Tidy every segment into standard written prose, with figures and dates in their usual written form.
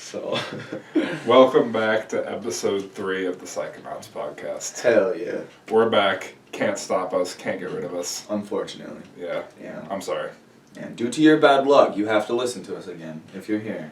So, welcome back to episode 3 of the Psychonauts podcast. Hell yeah. We're back. Can't stop us. Can't get rid of us. Unfortunately. Yeah. I'm sorry. And due to your bad luck, you have to listen to us again if you're here.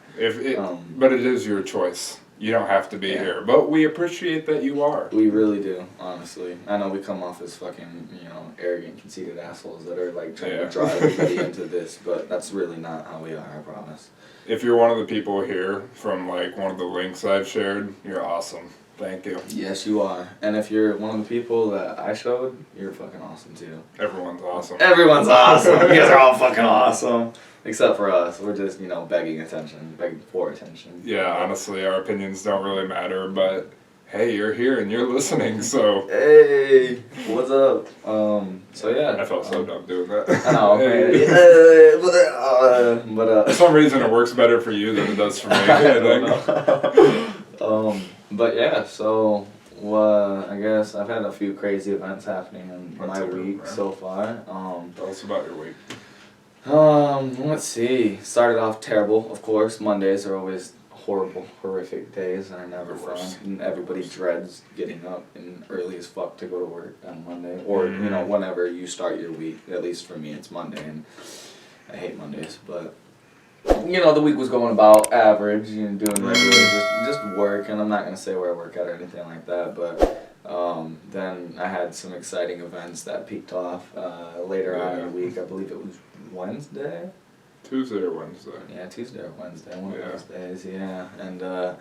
But it is your choice. You don't have to be here. But we appreciate that you are. We really do, honestly. I know we come off as fucking, arrogant, conceited assholes that are like trying to draw everybody into this, but that's really not how we are, I promise. If you're one of the people here from like one of the links I've shared, you're awesome. Thank you. Yes, you are. And if you're one of the people that I showed, you're fucking awesome too. Everyone's awesome. Everyone's awesome. You guys are all fucking awesome. Except for us. We're just, begging for attention. Yeah, honestly, our opinions don't really matter, but hey, you're here and you're listening, so. Hey, what's up? So yeah. I felt so dumb doing that. I know, for some reason it works better for you than it does for me. I don't know. But yeah, so I guess I've had a few crazy events happening in my week so far. Tell us about your week. Let's see. Started off terrible, of course. Mondays are always horrible, horrific days and are never fun. And everybody dreads getting up and early as fuck to go to work on Monday. Or, whenever you start your week. At least for me, it's Monday, and I hate Mondays, but the week was going about average, doing regular, just work, and I'm not going to say where I work at or anything like that, but then I had some exciting events that peaked off later on in the week. I believe it was Wednesday? Tuesday or Wednesday? Yeah, Tuesday or Wednesday, one of those days, yeah, and it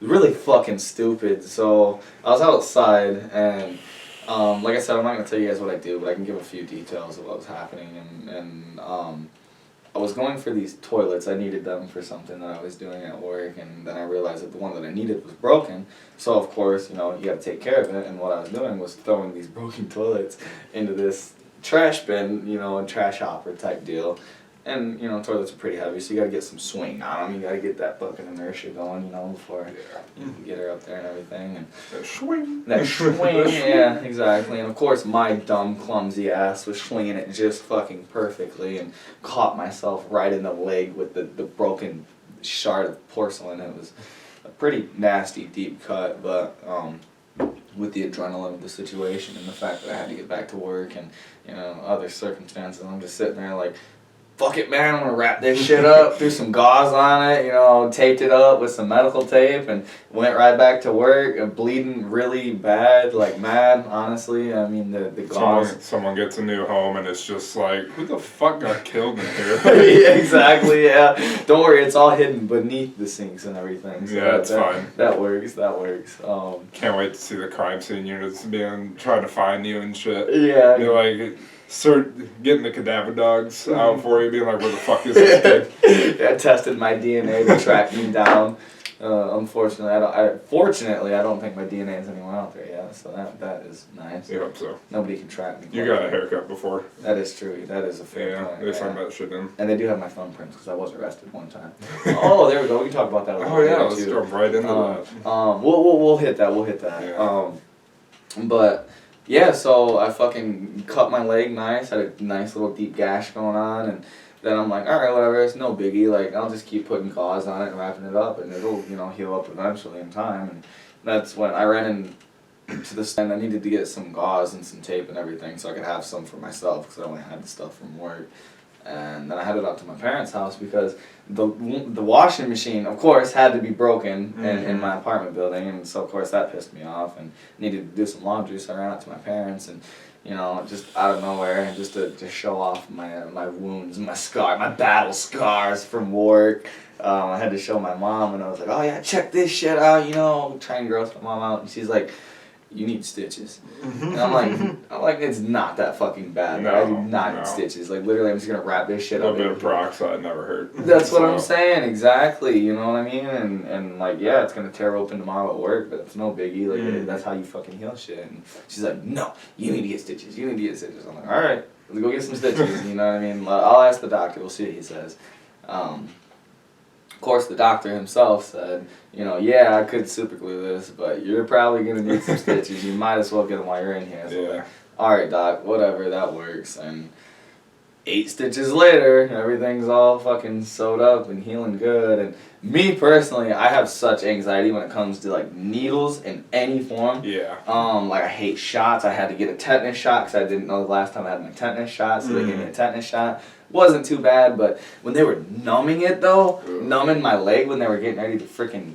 was really fucking stupid. So I was outside, and like I said, I'm not going to tell you guys what I do, but I can give a few details of what was happening, and I was going for these toilets. I needed them for something that I was doing at work, and then I realized that the one that I needed was broken. So, of course, you got to take care of it, and what I was doing was throwing these broken toilets into this trash bin, a trash hopper type deal. And, toilets are pretty heavy, so you got to get some swing on them. You got to get that bucket inertia going, before you can get her up there and everything. And that swing. That swing, yeah, exactly. And, of course, my dumb, clumsy ass was swinging it just fucking perfectly and caught myself right in the leg with the broken shard of porcelain. It was a pretty nasty, deep cut, but with the adrenaline of the situation and the fact that I had to get back to work and, other circumstances, I'm just sitting there like, fuck it, man, I'm gonna wrap this shit up, threw some gauze on it, taped it up with some medical tape, and went right back to work, bleeding really bad, like mad, honestly. I mean, the gauze. Someone gets a new home, and it's just like, who the fuck got killed in here? Yeah, exactly, yeah. Don't worry, it's all hidden beneath the sinks and everything. So yeah, it's fine. That works. Can't wait to see the crime scene units trying to find you and shit. Yeah. You're like, getting the cadaver dogs out for you, being like, where the fuck is this kid? I tested my DNA to track me down. Unfortunately, I don't think my DNA is anywhere out there yet, so that is nice. You hope so. Nobody can track me. You got a haircut before. That is true. That is a fair point. They sent that shit in. And they do have my thumbprints because I was arrested one time. Oh, there we go. We can talk about that a little bit let's jump right into that. We'll hit that. Yeah. But yeah, so I fucking cut my leg nice, had a nice little deep gash going on, and then I'm like, alright, whatever, it's no biggie, like, I'll just keep putting gauze on it and wrapping it up, and it'll, heal up eventually in time, and that's when I ran into the stand. I needed to get some gauze and some tape and everything so I could have some for myself, because I only had the stuff from work. And then I headed out to my parents' house because the washing machine, of course, had to be broken in my apartment building, and so of course that pissed me off and needed to do some laundry. So I ran out to my parents, and just out of nowhere, just to show off my wounds, my battle scars from work. I had to show my mom, and I was like, oh yeah, check this shit out, try and gross my mom out, and she's like, you need stitches. And I'm like, it's not that fucking bad. No, I do not need stitches. Like, literally, I'm just going to wrap this shit up. A little bit of peroxide never hurt. That's what I'm saying, exactly. You know what I mean? And like, yeah, it's going to tear open tomorrow at work, but it's no biggie. Like, that's how you fucking heal shit. And she's like, no, you need to get stitches. I'm like, all right, let's go get some stitches. You know what I mean? I'll ask the doctor. We'll see what he says. Of course, the doctor himself said, yeah, I could super glue this, but you're probably going to need some stitches. You might as well get them while you're in here. So like, all right, doc, whatever, that works. And 8 stitches later, everything's all fucking sewed up and healing good. And me personally, I have such anxiety when it comes to like needles in any form. Yeah. Like I hate shots. I had to get a tetanus shot because I didn't know the last time I had my tetanus shot, so they gave me a tetanus shot. Wasn't too bad, but when they were numbing it though, numbing my leg when they were getting ready to freaking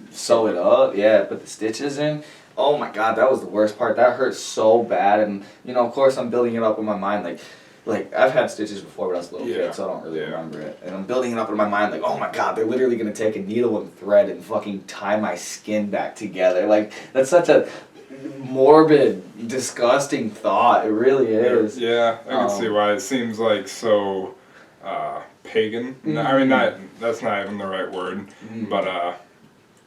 sew it up, put the stitches in. Oh my god, that was the worst part. That hurt so bad, and you know, of course, I'm building it up in my mind, like I've had stitches before when I was a little kid, so I don't really remember it. And I'm building it up in my mind, like, oh my god, they're literally gonna take a needle and thread and fucking tie my skin back together. Like that's such a morbid, disgusting thought. It really is. Yeah, I can see why it seems like so pagan. I mean, that's not even the right word, but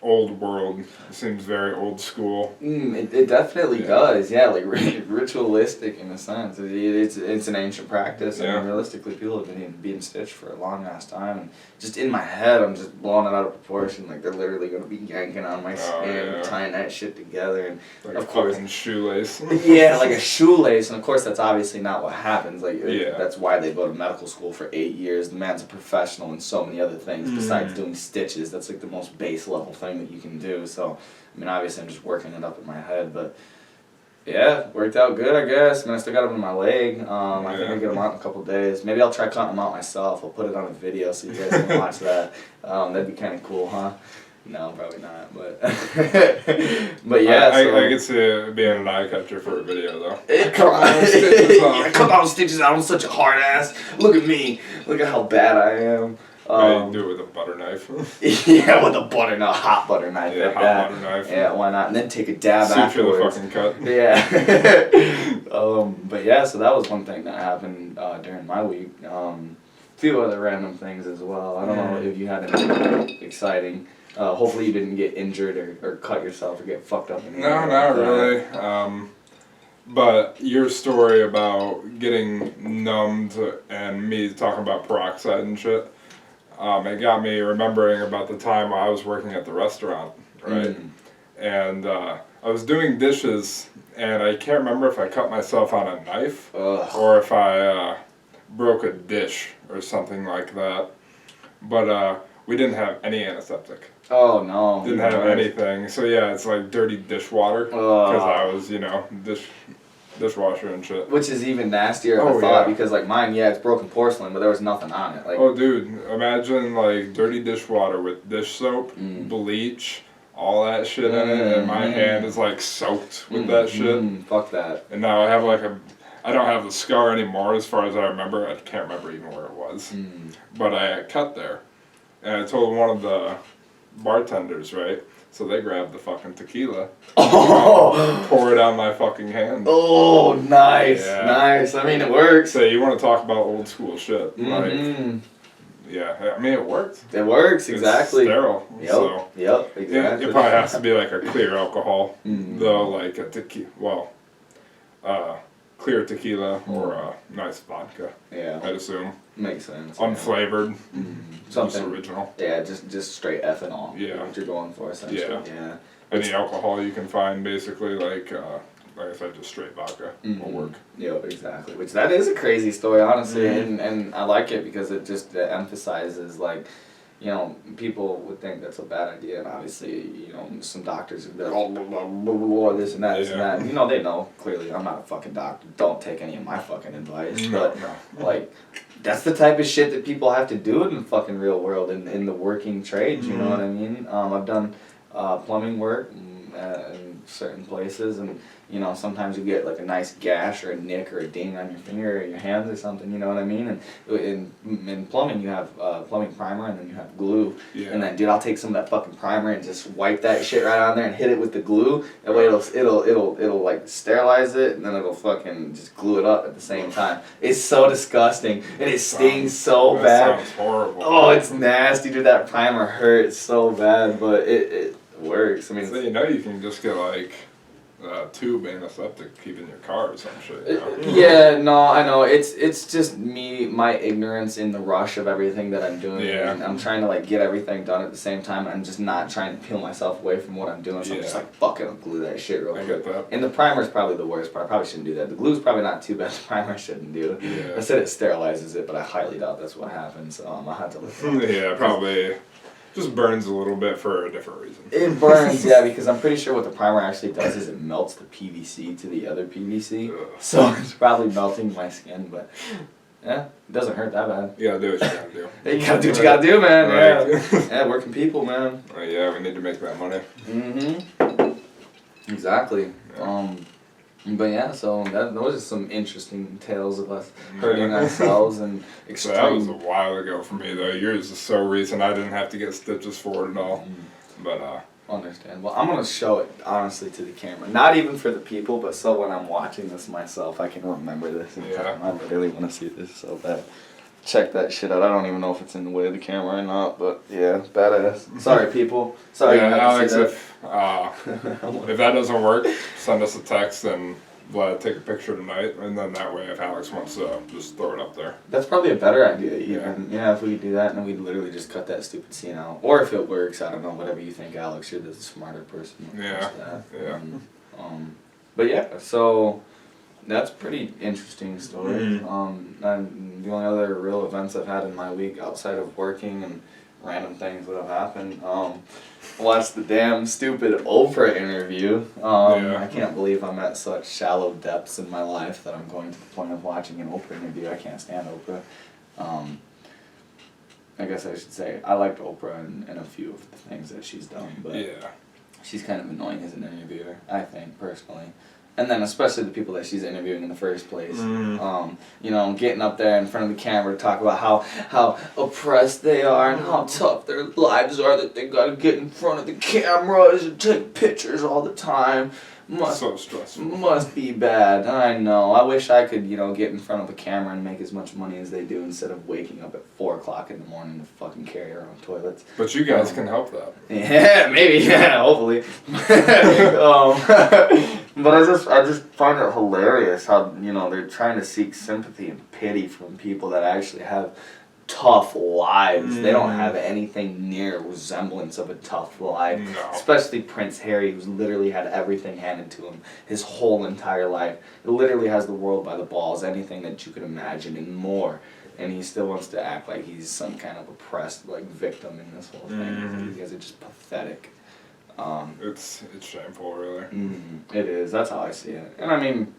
old world. It seems very old school. It definitely does. Yeah, like ritualistic in a sense. It's an ancient practice. I mean, realistically, people have been being stitched for a long ass time. And just in my head, I'm just blowing it out of proportion. Like they're literally gonna be yanking on my skin, tying that shit together, and like of course, fucking shoelace. Yeah, like a shoelace, and of course that's obviously not what happens. Like that's why they go to medical school for 8 years. The man's a professional in so many other things besides doing stitches. That's like the most base level thing that you can do. So I mean, obviously I'm just working it up in my head, but yeah, worked out good, I guess. I mean, I still got them in my leg. I think I'll get them out in a couple days. Maybe I'll try cutting them out myself. I'll put it on a video so you guys can watch that. That'd be kind of cool, huh? No, probably not, but but yeah. I could see it being an eye catcher for a video though. Come on, cut all the stitches out. I'm such a hard ass. Look at me. Look at how bad I am. You do it with a butter knife. Yeah, with a butter knife, hot butter knife. Yeah, hot butter knife. Yeah, why not? And then take a dab afterwards. afterwards. The fucking cut. Yeah. But yeah, so that was one thing that happened during my week. Few other random things as well. I don't know if you had anything exciting. Hopefully you didn't get injured or cut yourself or get fucked up. No, not really. But your story about getting numbed and me talking about peroxide and shit, it got me remembering about the time I was working at the restaurant, right? And I was doing dishes, and I can't remember if I cut myself on a knife or if I broke a dish or something like that. But we didn't have any antiseptic. Oh no. Didn't have anything. So yeah, it's like dirty dishwater because I was, you know, dishwasher and shit. Which is even nastier of a thought because like mine, it's broken porcelain, but there was nothing on it. Like, oh dude, imagine like dirty dishwater with dish soap, bleach, all that shit in it, and my hand is like soaked with that shit. Fuck that. And now I have like I don't have the scar anymore as far as I remember. I can't remember even where it was. But I cut there. And I told one of the bartenders, right? So they grabbed the fucking tequila. Pour it on my fucking hand. Oh, nice. Nice. I mean, it works. So you want to talk about old school shit. Like, yeah, I mean, it worked. It works, exactly. It's sterile. Yep, so, exactly. Yeah, it probably has to be like a clear alcohol, though, like a tequila, clear tequila or a nice vodka. Yeah. I'd assume. Makes sense. Unflavored. Something just original. Yeah, just straight ethanol. Yeah. What you're going for, essentially. Yeah. Any alcohol you can find, basically, like I said, just straight vodka will work. Yeah, exactly. Which that is a crazy story, honestly, and I like it because it just emphasizes like, you know, people would think that's a bad idea, and obviously, you know, some doctors would be like, oh, blah, blah, blah, blah, this and that, this and that. And, you know, they know, clearly, I'm not a fucking doctor. Don't take any of my fucking advice. But, like, that's the type of shit that people have to do in the fucking real world, in the working trades, you know what I mean? I've done plumbing work in certain places, and, you know, sometimes you get like a nice gash or a nick or a ding on your finger or your hands or something, you know what I mean? And in plumbing, you have plumbing primer and then you have glue. Yeah. And then, dude, I'll take some of that fucking primer and just wipe that shit right on there and hit it with the glue. That way it'll like sterilize it, and then it'll fucking just glue it up at the same time. It's so disgusting, and it stings so bad. Sounds horrible. Oh, it's nasty, dude. That primer hurts so bad, but it works. I mean, so you know you can just get like tube antiseptic keep in your car or some shit. You know? Yeah, no, I know. It's just me, my ignorance in the rush of everything that I'm doing. Yeah. And I'm trying to like get everything done at the same time. I'm just not trying to peel myself away from what I'm doing. So I'm just like, fuck it, I'll glue that shit real quick. I get that. And the primer's probably the worst part. I probably shouldn't do that. The glue's probably not too bad. The primer shouldn't do. Yeah. I said it sterilizes it, but I highly doubt that's what happens. I'll have to look. Yeah, probably. Just burns a little bit for a different reason. It burns, yeah, because I'm pretty sure what the primer actually does is it melts the PVC to the other PVC. Ugh. So it's probably melting my skin, but yeah, it doesn't hurt that bad. You gotta do what you gotta do. You gotta do what you gotta do, man. Right. Yeah, yeah, working people, man. Yeah, we need to make that money. Exactly. Yeah. But yeah, so those are some interesting tales of us hurting ourselves and So that was a extreme. while ago for me though. Yours is so recent. I didn't have to get stitches for it at all. But Understand. Well, I'm gonna show it honestly to the camera. Not even for the people, but so when I'm watching this myself, I can remember this. In time. I really want to see this so bad. Check that shit out. I don't even know if it's in the way of the camera or not, but yeah, badass. Sorry, people. Sorry. yeah, you had Alex, to see if that doesn't work, send us a text and Vlad take a picture tonight, and then that way, if Alex wants to, just throw it up there. That's probably a better idea, even. Yeah, if we could do that, and then we'd literally just cut that stupid scene out. Or if it works, I don't know, whatever you think, Alex. You're the smarter person. Yeah, yeah. But yeah, so that's pretty interesting story. And the only other real events I've had in my week outside of working and random things that have happened, watched the damn stupid Oprah interview. I can't believe I'm at such shallow depths in my life that I'm going to the point of watching an Oprah interview. I can't stand Oprah. I guess I should say I liked Oprah in a few of the things that she's done, but yeah. she's kind of annoying as an interviewer, I think, personally. And then especially the people that she's interviewing in the first place. You know, getting up there in front of the camera to talk about how oppressed they are and how tough their lives are, that they gotta get in front of the cameras and take pictures all the time. So stressful. Must be bad. I know. I wish I could, get in front of a camera and make as much money as they do instead of waking up at 4 o'clock in the morning to fucking carry our own toilets. But you guys can help that. Yeah, maybe. Yeah, hopefully. But I just find it hilarious how they're trying to seek sympathy and pity from people that actually have tough lives. They don't have anything near resemblance of a tough life. No. Especially Prince Harry, who's literally had everything handed to him his whole entire life. It literally has the world by the balls, anything that you could imagine and more. And he still wants to act like he's some kind of oppressed victim in this whole thing. You guys are just pathetic. It's shameful, really. It is. That's how I see it. And I mean,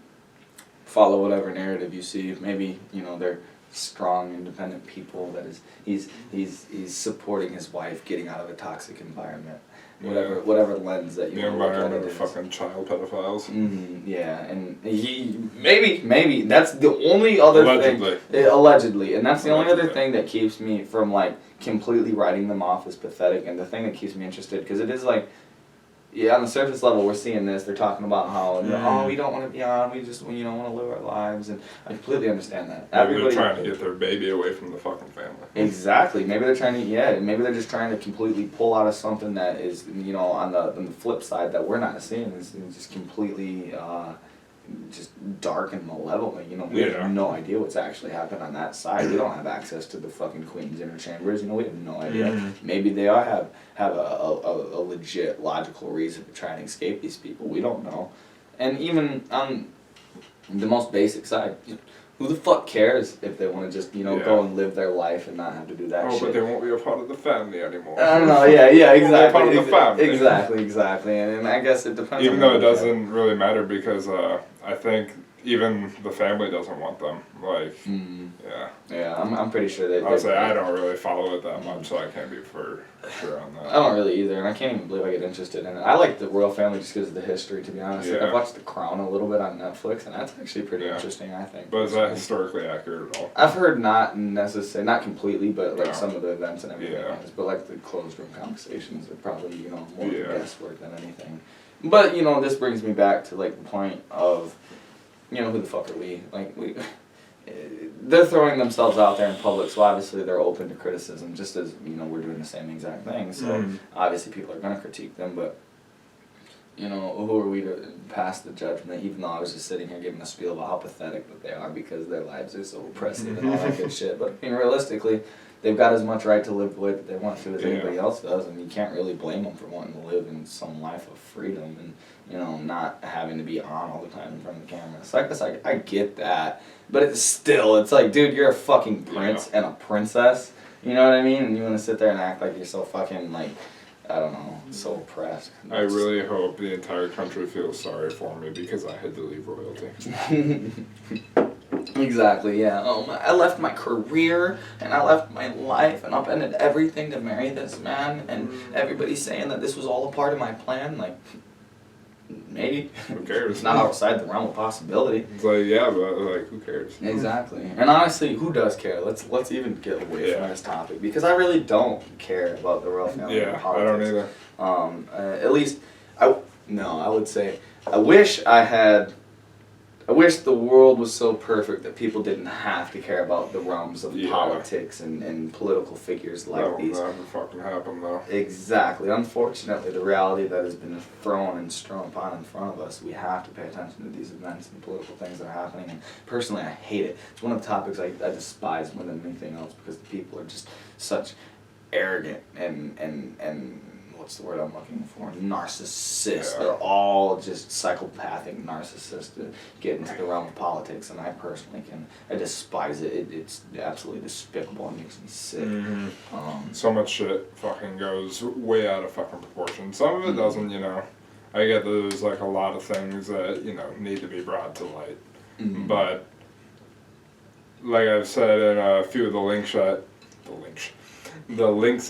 follow whatever narrative you see. Maybe they're strong, independent people. That is, he's supporting his wife getting out of a toxic environment. Whatever lens that you The want to look at environment it of is. fucking child pedophiles. Yeah, and he maybe that's the only other Allegedly. thing. Allegedly, and that's the only other Allegedly. thing that keeps me from completely writing them off as pathetic, and the thing that keeps me interested, because it is on the surface level, we're seeing this. They're talking about how, we don't want to be on. We just, want to live our lives, and I completely understand that. Maybe they're trying to get their baby away from the fucking family. Exactly. Maybe they're trying to. Maybe they're just trying to completely pull out of something that is, on the flip side that we're not seeing is just completely, just dark and malevolent. We have no idea what's actually happened on that side. We don't have access to the fucking Queen's inner chambers. We have no idea. Maybe they have a legit logical reason to try and escape these people. We don't know. And even on the most basic side, who the fuck cares if they want to just go and live their life and not have to do that shit? But they won't be a part of the family anymore. I don't know. Yeah, exactly. Part of the family. Exactly. And I guess it depends. Even though it doesn't really matter because I think even the family doesn't want them. Yeah, I'm pretty sure they. I'll say I don't really follow it that much, so I can't be for sure on that. I don't really either, and I can't even believe I get interested in it. I like the royal family just because of the history, to be honest. Yeah. I've watched The Crown a little bit on Netflix, and that's actually pretty interesting, I think. But is that historically accurate at all? I've heard not necessarily, not completely, but some of the events and everything is. But the closed room conversations are probably more guesswork than anything. But this brings me back to the point of, who the fuck are we? They're throwing themselves out there in public, so obviously they're open to criticism, just as we're doing the same exact thing. So obviously people are gonna critique them, but you know, who are we to pass the judgment, even though I was just sitting here giving a spiel about how pathetic that they are because their lives are so oppressive and all that good shit. But I mean, realistically, they've got as much right to live the way that they want to as anybody else does, and you can't really blame them for wanting to live in some life of freedom and, you know, not having to be on all the time in front of the camera. It's like I get that, but it's like, dude, you're a fucking prince and a princess, you know what I mean? And you want to sit there and act like you're so fucking, like, I don't know, so oppressed. I really hope the entire country feels sorry for me because I had to leave royalty. Exactly, yeah. I left my career, and I left my life, and upended everything to marry this man, and everybody's saying that this was all a part of my plan, like, maybe. Who cares? It's not outside the realm of possibility. It's like, yeah, but, like, who cares? Exactly. And honestly, who does care? Let's even get away from this topic, because I really don't care about the royal family and politics. I don't either. At least, I would say, I wish the world was so perfect that people didn't have to care about the realms of politics and political figures like these. That would never fucking happen, though. Exactly. Unfortunately, the reality that has been thrown and strewn upon in front of us, we have to pay attention to these events and political things that are happening. And personally, I hate it. It's one of the topics I despise more than anything else, because the people are just such arrogant and what's the word I'm looking for? Narcissists. Yeah. They're all just psychopathic narcissists to get into the realm of politics, and I personally I despise it. It's absolutely despicable and makes me sick. So much shit fucking goes way out of fucking proportion. Some of it doesn't, you know. I get there's like a lot of things that, you know, need to be brought to light. But like I've said in a few of the links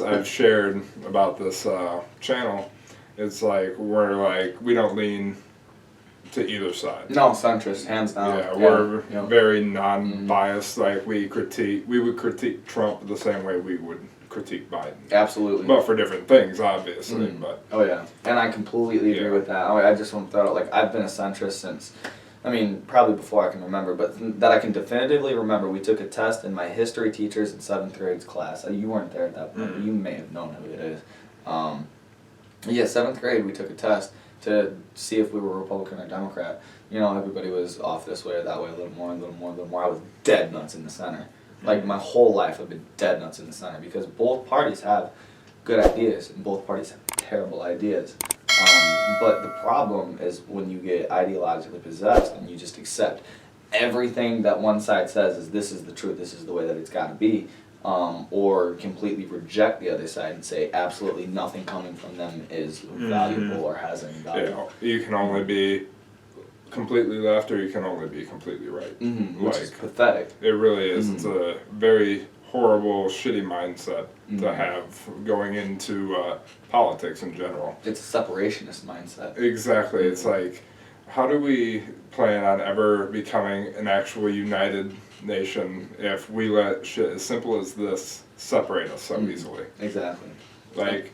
I've shared about this channel, it's like we don't lean to either side. No, centrist, hands down. Yeah, we're very non-biased. Like we would critique Trump the same way we would critique Biden. Absolutely. But for different things, obviously. But oh yeah, and I completely agree with that. I just want to throw out, like, I've been a centrist since, I mean, probably before I can remember, but that I can definitively remember, we took a test in my history teachers in 7th grade class. You weren't there at that point, but you may have known who it is. 7th grade, we took a test to see if we were Republican or Democrat. You know, everybody was off this way or that way, a little more, a little more, a little more. I was dead nuts in the center. Like, my whole life I've been dead nuts in the center, because both parties have good ideas and both parties have terrible ideas. But the problem is when you get ideologically possessed and you just accept everything that one side says is this is the truth, this is the way that it's got to be, or completely reject the other side and say absolutely nothing coming from them is valuable or has any value. Yeah, you can only be completely left or you can only be completely right. Which is pathetic. It really is. It's a very horrible, shitty mindset to have going into politics in general. It's a separationist mindset. Exactly. It's like, how do we plan on ever becoming an actual united nation if we let shit as simple as this separate us so easily? Exactly. Like,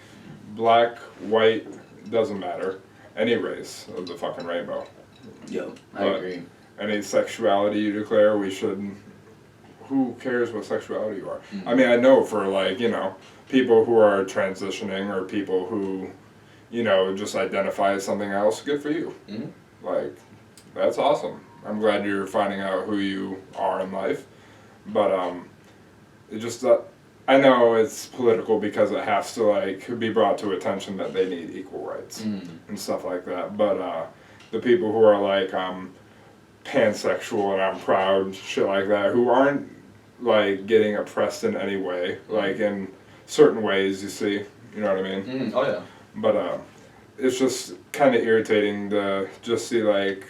black, white, doesn't matter. Any race of the fucking rainbow. Yep, I agree. Any sexuality you declare, we should... Who cares what sexuality you are? I mean, I know for, like, you know, people who are transitioning or people who, you know, just identify as something else, good for you. Like, that's awesome. I'm glad you're finding out who you are in life. But, it just, I know it's political because it has to, like, be brought to attention that they need equal rights and stuff like that. But, the people who are like, I'm pansexual and I'm proud, shit like that, who aren't, like, getting oppressed in any way, like, in certain ways, you see, you know what I mean? Oh, yeah. But, it's just kind of irritating to just see, like,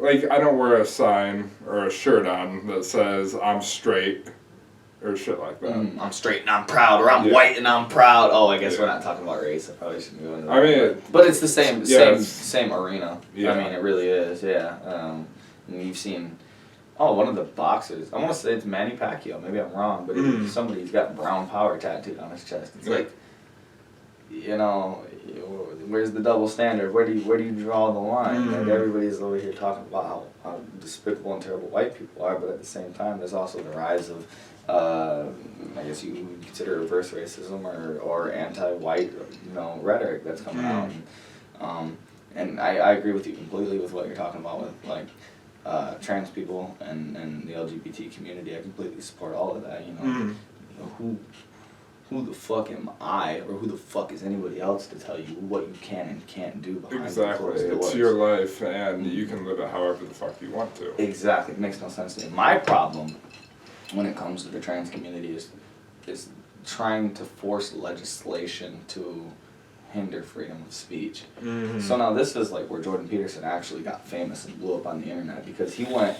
I don't wear a sign or a shirt on that says, I'm straight, or shit like that. I'm straight and I'm proud, or I'm white and I'm proud. Oh, I guess we're not talking about race. I probably shouldn't go into that. I mean, but it's the same arena. Yeah. I mean, it really is. Yeah. And you've seen, one of the boxers. I want to say it's Manny Pacquiao. Maybe I'm wrong, but somebody's got brown power tattooed on his chest. It's like, you know, where's the double standard? Where do you draw the line? Like, everybody's over here talking about how despicable and terrible white people are, but at the same time, there's also the rise of, I guess you would consider reverse racism or anti-white, you know, rhetoric that's coming out. And, and I agree with you completely with what you're talking about with like trans people and the LGBT community. I completely support all of that. You know, who the fuck am I, or who the fuck is anybody else to tell you what you can and can't do behind closed doors? It's your life, and you can live it however the fuck you want to. Exactly. It makes no sense to me. My problem when it comes to the trans community is trying to force legislation to hinder freedom of speech. So now this is like where Jordan Peterson actually got famous and blew up on the internet, because he went,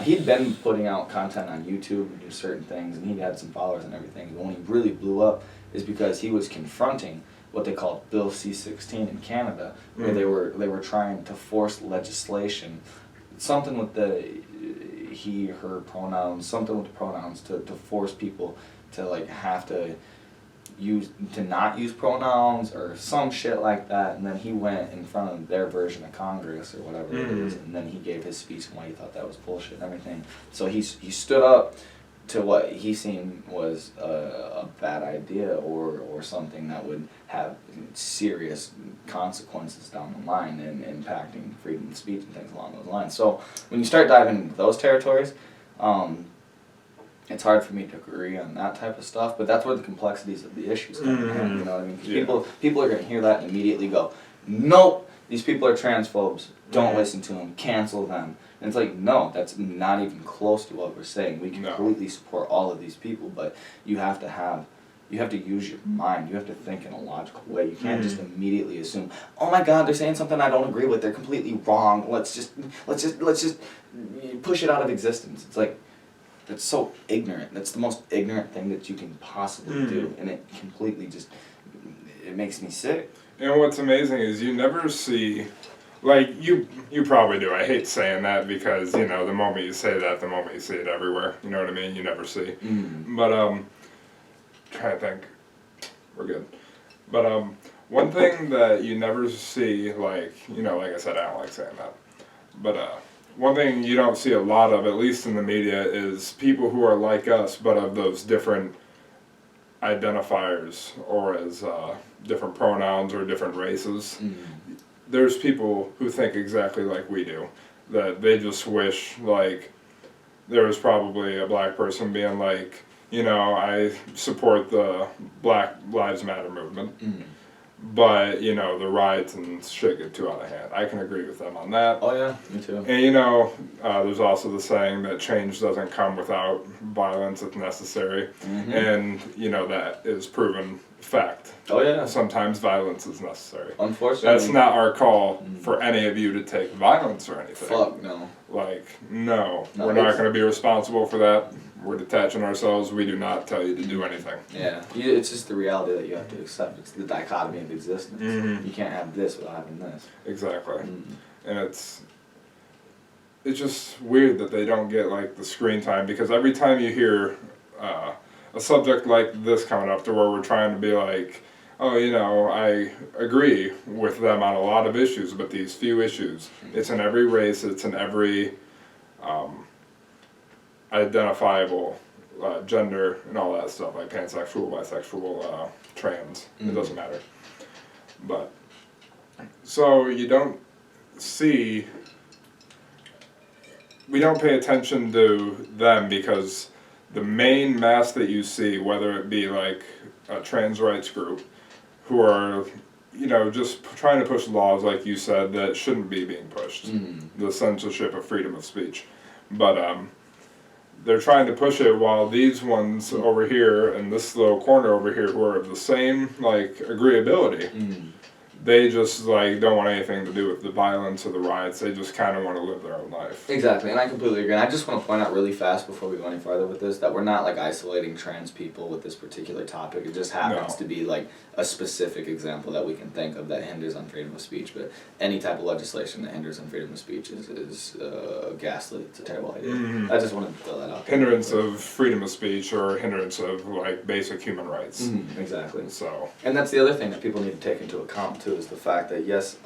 he'd been putting out content on YouTube and do certain things, and he had some followers and everything, but when he really blew up is because he was confronting what they called Bill C-16 in Canada, where they were trying to force legislation, something with the he, her pronouns, something with the pronouns, to force people to like have to not use pronouns or some shit like that. And then he went in front of their version of Congress or whatever it is, and then he gave his speech on why he thought that was bullshit and everything. So he stood up to what he seen was a bad idea or something that would have serious consequences down the line and impacting freedom of speech and things along those lines. So when you start diving into those territories, it's hard for me to agree on that type of stuff, but that's where the complexities of the issues come in. You know what I mean? 'Cause people are going to hear that and immediately go, nope, these people are transphobes, don't listen to them, cancel them. And it's like, no, that's not even close to what we're saying. We completely support all of these people, but you have to use your mind. You have to think in a logical way. You can't just immediately assume, oh my God, they're saying something I don't agree with. They're completely wrong. Let's just push it out of existence. It's like, that's so ignorant. That's the most ignorant thing that you can possibly do, and it completely it makes me sick. And what's amazing is you never see, like, you probably do. I hate saying that because, you know, the moment you say that, the moment you see it everywhere. You know what I mean? You never see. But, trying to think. We're good. But, one thing that you never see, like, you know, like I said, I don't like saying that. But, one thing you don't see a lot of, at least in the media, is people who are like us, but of those different identifiers, or as different pronouns or different races. There's people who think exactly like we do, that they just wish, like, there was probably a black person being like, you know, I support the Black Lives Matter movement, but, you know, the riots and shit get too out of hand. I can agree with them on that. Oh yeah, me too. And, you know, there's also the saying that change doesn't come without violence if necessary. And, you know, that is proven fact. Oh yeah. Sometimes violence is necessary. Unfortunately. That's not our call for any of you to take violence or anything. Fuck no. Like, no. We're not going to be responsible for that. We're detaching ourselves. We do not tell you to do anything. Yeah. It's just the reality that you have to accept. It's the dichotomy of existence. You can't have this without having this. Exactly. And it's just weird that they don't get, like, the screen time, because every time you hear a subject like this coming up to where we're trying to be like, oh, you know, I agree with them on a lot of issues, but these few issues, it's in every race, it's in every identifiable gender and all that stuff, like pansexual, bisexual, trans, it doesn't matter. But, so you don't see, we don't pay attention to them, because the main mass that you see, whether it be like a trans rights group, who are, you know, just trying to push laws, like you said, that shouldn't be being pushed. The censorship of freedom of speech. But they're trying to push it, while these ones over here, in this little corner over here, who are of the same, like, agreeability, they just, like, don't want anything to do with the violence or the riots. They just kind of want to live their own life. Exactly, and I completely agree. And I just want to point out really fast before we go any farther with this, that we're not, like, isolating trans people with this particular topic. It just happens to be, like, a specific example that we can think of that hinders on freedom of speech. But any type of legislation that hinders on freedom of speech is ghastly. It's a terrible idea. I just wanted to throw that out. Hindrance of freedom of speech, or hindrance of, like, basic human rights. Exactly. So. And that's the other thing that people need to take into account, too, is the fact that, yes,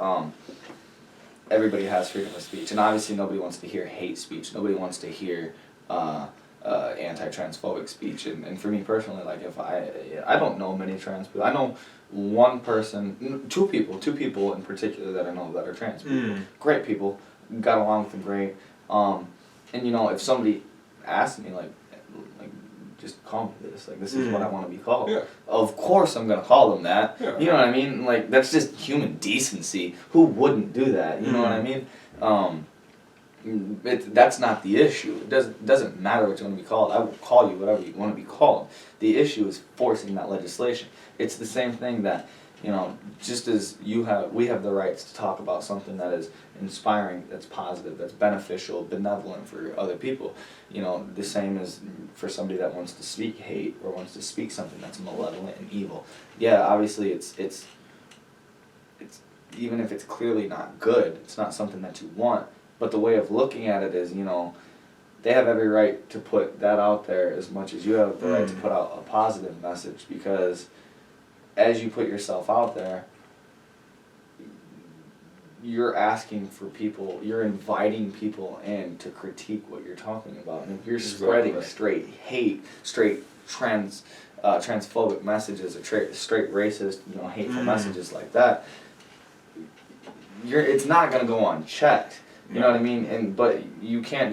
everybody has freedom of speech, and obviously nobody wants to hear hate speech. Nobody wants to hear a anti-transphobic speech. And for me personally, like if I don't know many trans people. I know one person, two people in particular that I know that are trans people. Great people, got along with them great. And you know, if somebody asked me like just call me this, like this is what I want to be called. Yeah. Of course I'm gonna call them that. Yeah. You know what I mean? Like that's just human decency. Who wouldn't do that? You know what I mean? That's not the issue. It doesn't matter what you want to be called. I will call you whatever you want to be called. The issue is forcing that legislation. It's the same thing that, you know, just as we have the rights to talk about something that is inspiring, that's positive, that's beneficial, benevolent for other people. You know, the same as for somebody that wants to speak hate or wants to speak something that's malevolent and evil. Yeah, obviously it's even if it's clearly not good, it's not something that you want. But the way of looking at it is, you know, they have every right to put that out there as much as you have the right to put out a positive message, because as you put yourself out there, you're asking for people, you're inviting people in to critique what you're talking about. And if you're spreading straight hate, straight transphobic messages, or straight racist, you know, hateful messages like that, it's not going to go unchecked. You know what I mean? But you can't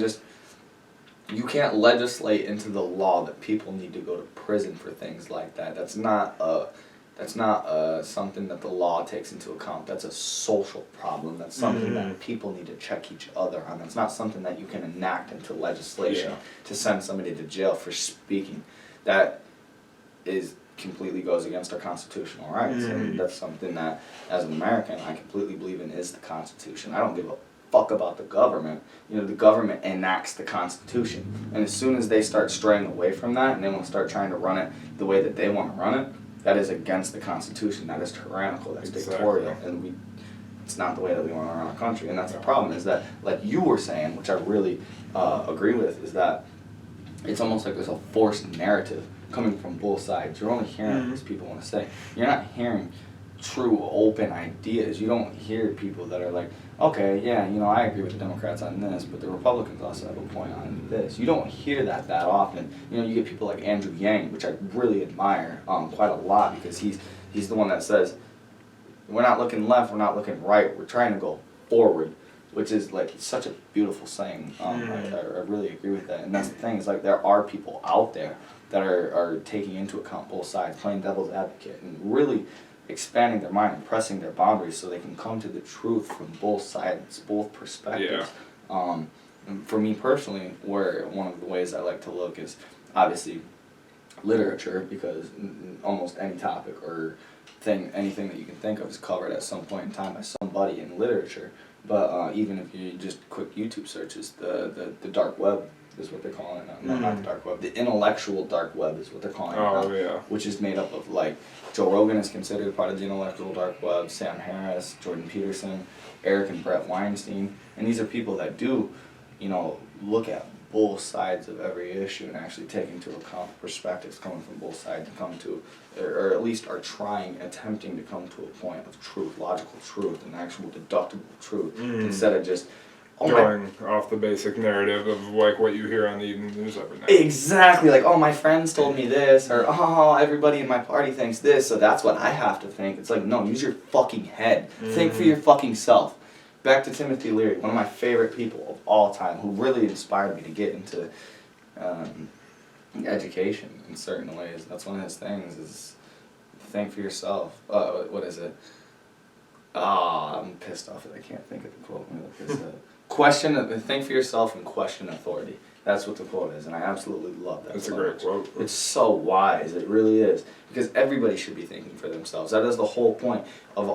legislate into the law that people need to go to prison for things like that. That's not something that the law takes into account. That's a social problem. That's something that people need to check each other on. That's not something that you can enact into legislation to send somebody to jail for speaking. That completely goes against our constitutional rights. And that's something that, as an American, I completely believe in is the Constitution. I don't give a fuck about the government. You know, the government enacts the Constitution. And as soon as they start straying away from that and they want to start trying to run it the way that they want to run it, that is against the Constitution. That is tyrannical. That's dictatorial. And it's not the way that we want to run our country. And that's the problem, is that, like you were saying, which I really agree with, is that it's almost like there's a forced narrative coming from both sides. You're only hearing what people want to say. You're not hearing true open ideas. You don't hear people that are like, okay, yeah, you know, I agree with the Democrats on this, but the Republicans also have a point on this. You don't hear that often. You know, you get people like Andrew Yang, which I really admire quite a lot, because he's the one that says, we're not looking left, we're not looking right, we're trying to go forward, which is like such a beautiful saying. I really agree with that. And that's the thing, is like there are people out there that are taking into account both sides, playing devil's advocate, and really expanding their mind and pressing their boundaries so they can come to the truth from both sides, both perspectives. And for me personally, one of the ways I like to look is obviously literature, because almost any topic or anything that you can think of is covered at some point in time by somebody in literature. But even if you just quick YouTube searches, the dark web is what they're calling it. No, not the dark web. The intellectual dark web is what they're calling it now, which is made up of, like, Joe Rogan is considered part of the intellectual dark web, Sam Harris, Jordan Peterson, Eric and Brett Weinstein. And these are people that do, you know, look at both sides of every issue and actually take into account perspectives coming from both sides to come to, or at least are attempting to come to a point of truth, logical truth, and actual deductible truth, instead of just going off the basic narrative of like what you hear on the evening news every night. Exactly, like, oh, my friends told me this, or oh, everybody in my party thinks this, so that's what I have to think. It's like, no, use your fucking head. Think for your fucking self. Back to Timothy Leary, one of my favorite people of all time, who really inspired me to get into education in certain ways. That's one of his things, is think for yourself. What is it? I'm pissed off that I can't think of the quote. Think for yourself and question authority. That's what the quote is, and I absolutely love that. It's a great quote. It's so wise, it really is, because everybody should be thinking for themselves. That is the whole point of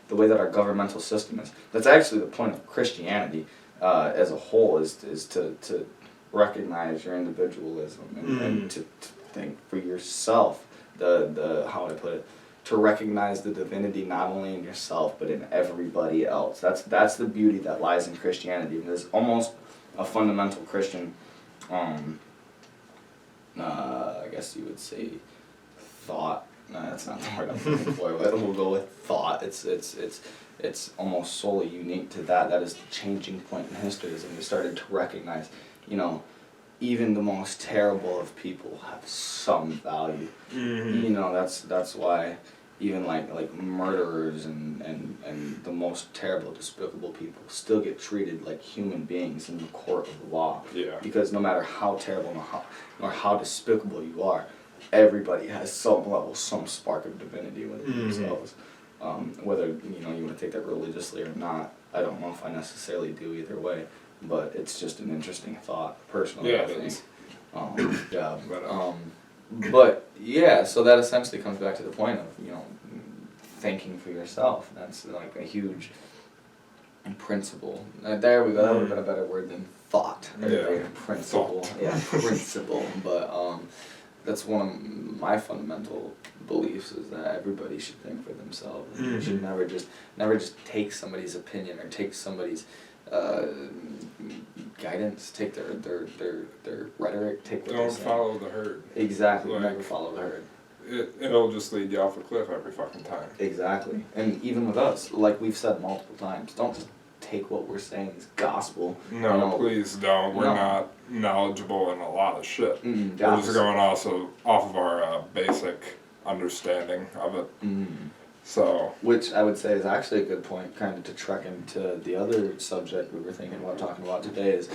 the way that our governmental system is. That's actually the point of Christianity as a whole, is to recognize your individualism and to think for yourself. How would I put it? To recognize the divinity not only in yourself but in everybody else. That's the beauty that lies in Christianity. And there's almost a fundamental Christian, I guess you would say, thought. No, that's not the word I'm looking for, but we'll go with thought. It's almost solely unique to that. That is the changing point in history, is when we started to recognize, you know, even the most terrible of people have some value. Mm-hmm. You know, that's why even like murderers and the most terrible, despicable people still get treated like human beings in the court of the law. Yeah. Because no matter how terrible or how despicable you are, everybody has some level, some spark of divinity within themselves. Whether you want to take that religiously or not, I don't know if I necessarily do either way. But it's just an interesting thought, personally. Yeah, I think. Yeah. But yeah, so that essentially comes back to the point of thinking for yourself. That's like a huge principle. There we go. That would have been a better word than thought. Yeah. Principle. Thought. Yeah, principle. But that's one of my fundamental beliefs is that everybody should think for themselves. You should never just take somebody's opinion or take somebody's guidance, take their rhetoric, take what Don't follow the herd. Exactly, Like, never follow the herd. It'll just lead you off a cliff every fucking time. Exactly. And even with us, like we've said multiple times, don't just take what we're saying as gospel. No, please don't. We're not knowledgeable in a lot of shit. We're just going also off of our basic understanding of it. So, which I would say is actually a good point, kind of to trek into the other subject we were thinking about talking about today is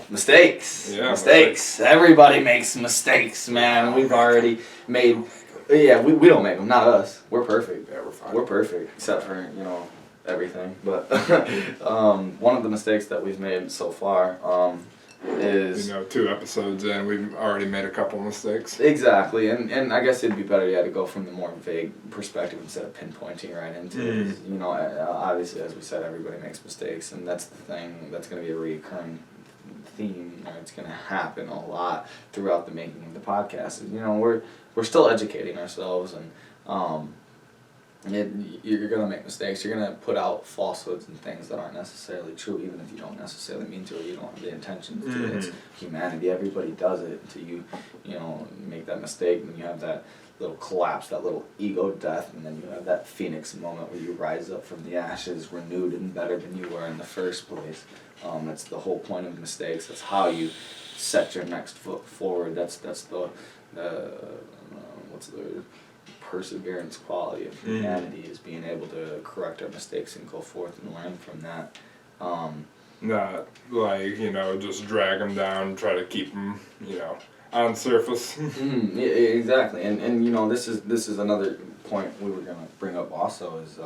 mistakes. Yeah, mistakes. Everybody makes mistakes, man. We've already made. Yeah, we don't make them. Not us. We're perfect. Yeah, we're fine. We're perfect, except for everything. But one of the mistakes that we've made so far is 2 episodes in, we've already made a couple mistakes. Exactly, and I guess it'd be better to go from the more vague perspective instead of pinpointing right into it. Obviously, as we said, everybody makes mistakes, and that's the thing that's going to be a recurring theme, or it's going to happen a lot throughout the making of the podcast. We're still educating ourselves, and you're going to make mistakes. You're going to put out falsehoods and things that aren't necessarily true, even if you don't necessarily mean to, or you don't have the intention to. It's humanity. Everybody does it until you make that mistake, and you have that little collapse, that little ego death, and then you have that phoenix moment where you rise up from the ashes renewed and better than you were in the first place. That's the whole point of mistakes. That's how you set your next foot forward. That's the what's the perseverance quality of humanity is being able to correct our mistakes and go forth and learn from that. Not like, just drag them down, try to keep them, on surface. Yeah, exactly. And this is another point we were going to bring up also is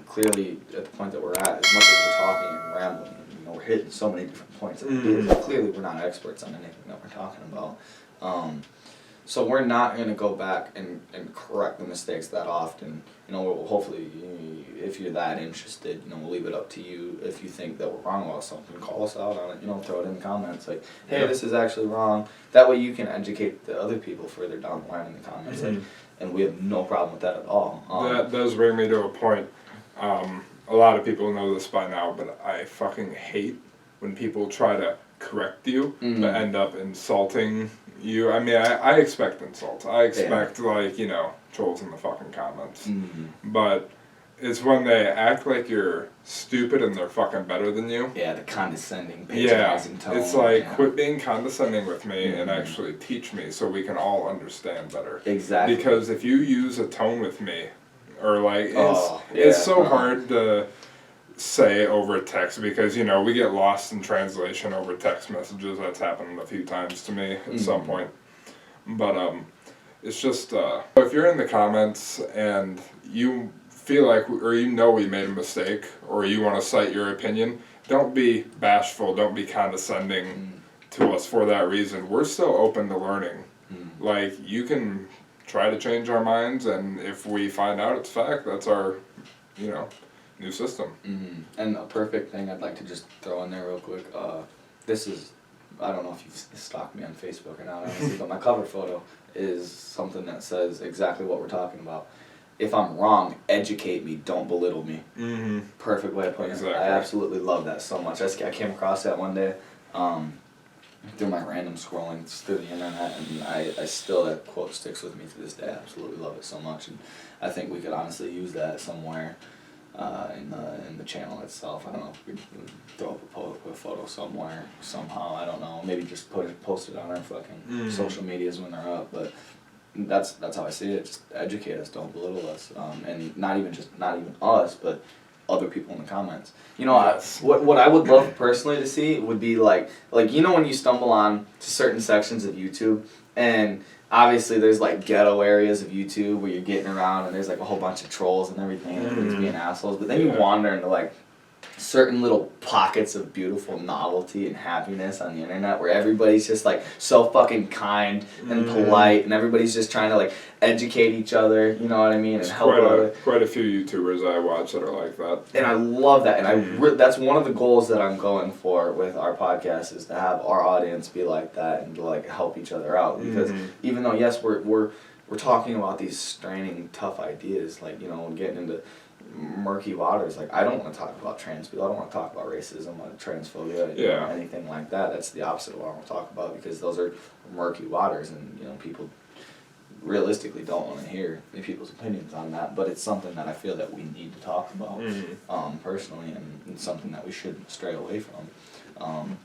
clearly at the point that we're at, as much as we're talking and rambling, we're hitting so many different points. Clearly we're not experts on anything that we're talking about. So we're not going to go back and correct the mistakes that often. Hopefully, if you're that interested, we'll leave it up to you. If you think that we're wrong about something, call us out on it. Throw it in the comments. Like, hey, this is actually wrong. That way you can educate the other people further down the line in the comments. And we have no problem with that at all. That does bring me to a point. A lot of people know this by now, but I fucking hate when people try to correct you but end up insulting you. I mean, I expect insults. I expect trolls in the fucking comments. But it's when they act like you're stupid and they're fucking better than you. Yeah, the condescending, patronizing tone. It's like, quit being condescending with me and actually teach me so we can all understand better. Exactly. Because if you use a tone with me, or it's so hard to say over text because we get lost in translation over text messages. That's happened a few times to me at some point, but it's just if you're in the comments and you feel like or we made a mistake or you want to cite your opinion, don't be bashful, don't be condescending to us for that reason. We're still open to learning. Like, you can try to change our minds, and if we find out it's fact, that's our new system. And a perfect thing I'd like to just throw in there real quick. This is, I don't know if you've stalked me on Facebook or not, honestly, but my cover photo is something that says exactly what we're talking about. If I'm wrong, educate me, don't belittle me. Perfect way of putting it. I absolutely love that so much. I came across that one day through my random scrolling through the internet, and I still, that quote sticks with me to this day. I absolutely love it so much, and I think we could honestly use that somewhere. in the channel itself. I don't know if we can throw up a photo somewhere somehow. I don't know. Maybe just post it on our fucking social medias when they're up. But that's how I see it. Just educate us, don't belittle us, and not even us, but other people in the comments. You know, Yes. what I would love personally to see would be like you know when you stumble on to certain sections of YouTube and obviously there's like ghetto areas of YouTube where you're getting around and there's like a whole bunch of trolls and everything and everybody's being assholes, but then you wander into like certain little pockets of beautiful novelty and happiness on the internet where everybody's just like so fucking kind and polite and everybody's just trying to like educate each other, you know what I mean, and help quite a few YouTubers I watch that are like that. And I love that, and that's one of the goals that I'm going for with our podcast is to have our audience be like that and to like help each other out, because even though yes we're talking about these straining tough ideas, like, you know, getting into murky waters, like I don't want to talk about trans people, I don't want to talk about racism or transphobia, you know, anything like that. That's the opposite of what I want to talk about, because those are murky waters and, you know, people realistically don't want to hear people's opinions on that, but it's something that I feel that we need to talk about personally, and it's something that we shouldn't stray away from.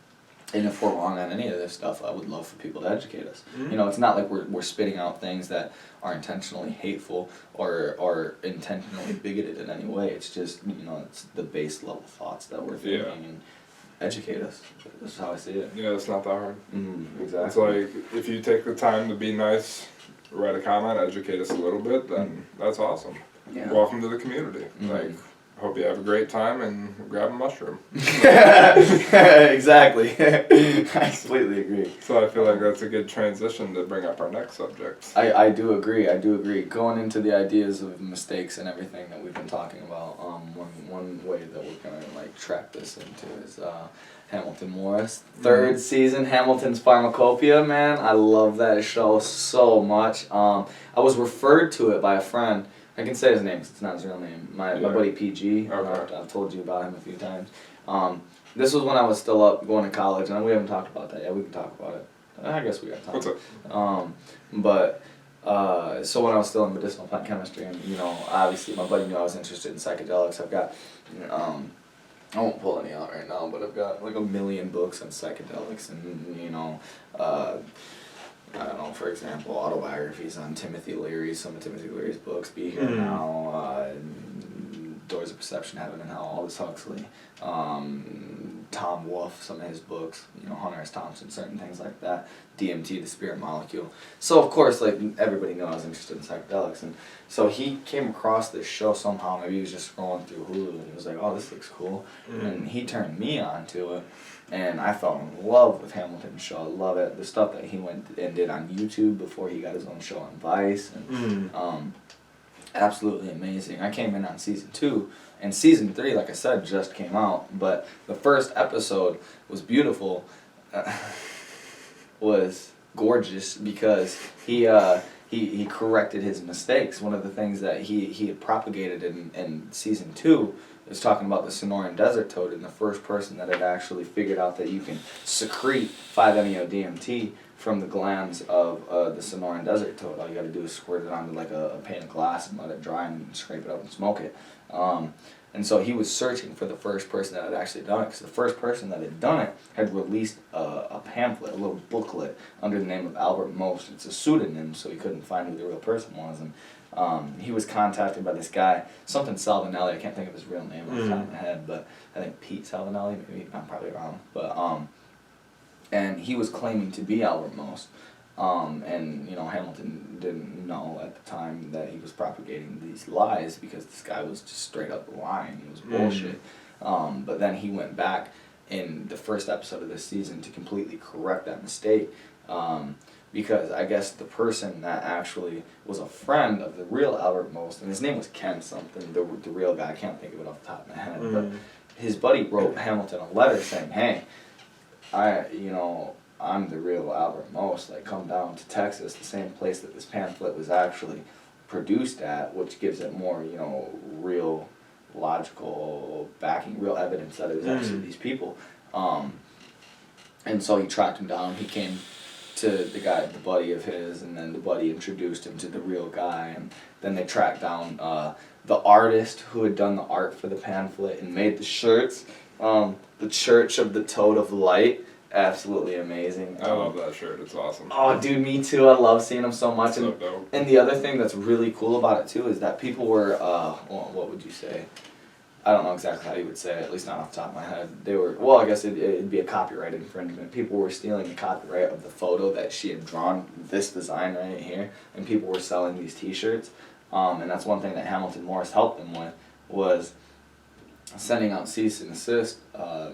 And if we're wrong on any of this stuff, I would love for people to educate us. You know, it's not like we're spitting out things that are intentionally hateful or intentionally bigoted in any way. It's just, you know, it's the base level thoughts that we're thinking, and educate us. That's how I see it. Yeah, it's not that hard. Exactly. It's like, if you take the time to be nice, write a comment, educate us a little bit, then that's awesome. Yeah. Welcome to the community. Like, hope you have a great time and grab a mushroom. Exactly. I completely agree. So I feel like that's a good transition to bring up our next subject. I do agree. Going into the ideas of mistakes and everything that we've been talking about, one way that we're gonna like track this into is Hamilton Morris. Third season, Hamilton's Pharmacopoeia, man. I love that show so much. I was referred to it by a friend. I can say his name because it's not his real name. My buddy PG. Okay. I've told you about him a few times. This was when I was still up going to college, and we haven't talked about that yet. We can talk about it. I guess we got time. What's up? So when I was still in medicinal plant chemistry, and, you know, obviously my buddy knew I was interested in psychedelics. I've got, I won't pull any out right now, but I've got like 1 million books on psychedelics, and, you know, I don't know, for example, autobiographies on Timothy Leary, some of Timothy Leary's books, Be Here Now, Doors of Perception, Heaven and Hell, Aldous Huxley, Tom Wolfe, some of his books, you know, Hunter S. Thompson, certain things like that, DMT, The Spirit Molecule. So, of course, like, everybody knew I was interested in psychedelics, and so he came across this show somehow. Maybe he was just scrolling through Hulu, and he was like, oh, this looks cool, and he turned me on to it. And I fell in love with Hamilton's show. I love it. The stuff that he went and did on YouTube before he got his own show on Vice. And, absolutely amazing. I came in on season 2. And season 3, like I said, just came out. But the first episode was beautiful. Was gorgeous because he corrected his mistakes. One of the things that he had propagated in season 2 is talking about the Sonoran Desert Toad, and the first person that had actually figured out that you can secrete 5-MeO-DMT from the glands of the Sonoran Desert Toad. All you got to do is squirt it onto like a pane of glass and let it dry and scrape it up and smoke it. And so he was searching for the first person that had actually done it, because the first person that had done it had released a pamphlet, a little booklet, under the name of Albert Most. It's a pseudonym, so he couldn't find who the real person was. And he was contacted by this guy, something Salvinelli, I can't think of his real name off the top of my head, but I think Pete Salvinelli, maybe, I'm probably wrong. But, and he was claiming to be Albert Most. And, you know, Hamilton didn't know at the time that he was propagating these lies, because this guy was just straight up lying. It was bullshit. But then he went back in the first episode of this season to completely correct that mistake. Because I guess the person that actually was a friend of the real Albert Most, and his name was Ken something, the real guy, I can't think of it off the top of my head, but his buddy wrote Hamilton a letter saying, hey, I'm the real Albert Most, like, come down to Texas, the same place that this pamphlet was actually produced at, which gives it more, you know, real logical backing, real evidence that it was actually these people. And so he tracked him down. He came to the guy, the buddy of his, and then the buddy introduced him to the real guy, and then they tracked down the artist who had done the art for the pamphlet and made the shirts. The Church of the Toad of Light, absolutely amazing. I love that shirt. It's awesome. Oh, dude, me too. I love seeing them so much. So dope. And the other thing that's really cool about it too is that people were, well, what would you say? I don't know exactly how you would say it, at least not off the top of my head. They were, well, I guess it'd be a copyright infringement. People were stealing the copyright of the photo that she had drawn, this design right here, and people were selling these t-shirts. And that's one thing that Hamilton Morris helped them with, was sending out cease and desist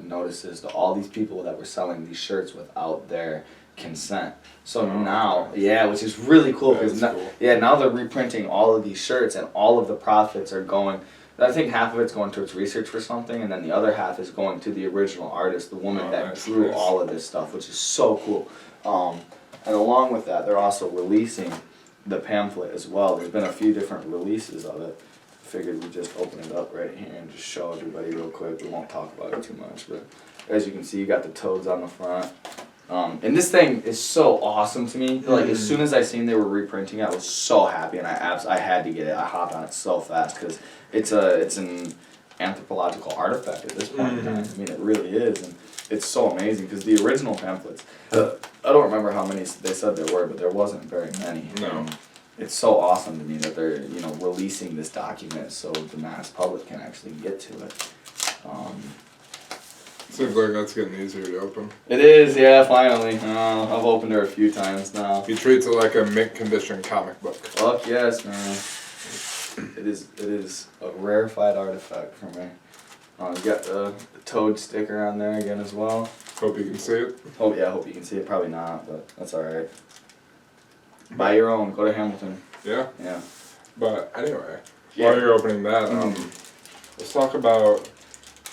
notices to all these people that were selling these shirts without their consent. So now, yeah, which is really cool, because cool. now they're reprinting all of these shirts, and all of the profits are going, I think half of it's going towards research for something, and then the other half is going to the original artist, the woman that drew all of this stuff, which is so cool. And along with that, they're also releasing the pamphlet as well. There's been a few different releases of it. I figured we'd just open it up right here and just show everybody real quick. We won't talk about it too much, but as you can see, you got the toads on the front. And this thing is so awesome to me. Like, as soon as I seen they were reprinting it, I was so happy, and I had to get it. I hopped on it so fast, because it's an anthropological artifact at this point in time. I mean, it really is, and it's so amazing, because the original pamphlets, I don't remember how many they said there were, but there wasn't very many. No. It's so awesome to me that they're, you know, releasing this document so the mass public can actually get to it. Seems like that's getting easier to open. It is, yeah, finally. I've opened her a few times now. He treats it like a mint condition comic book. Fuck yes, man. It is a rarefied artifact for me. You got the toad sticker on there again as well. Hope you can see it. Oh yeah, I hope you can see it. Probably not, but that's alright. Buy your own. Go to Hamilton. Yeah? Yeah. But anyway, while you're opening that, let's talk about...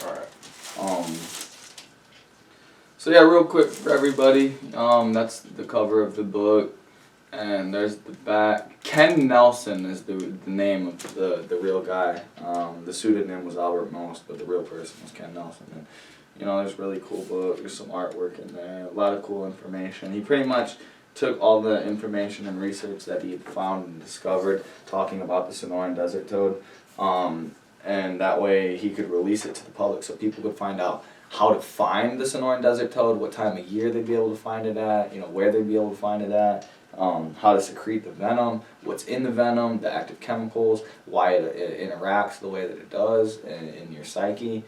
Alright. So yeah, real quick for everybody, that's the cover of the book, and there's the back. Ken Nelson is the name of the real guy. The pseudonym was Albert Most, but the real person was Ken Nelson. And, you know, there's a really cool book, there's some artwork in there, a lot of cool information. He pretty much took all the information and research that he had found and discovered talking about the Sonoran Desert Toad, and that way he could release it to the public so people could find out how to find the Sonoran Desert Toad, what time of year they'd be able to find it at, you know, where they'd be able to find it at, how to secrete the venom, what's in the venom, the active chemicals, why it interacts the way that it does in your psyche.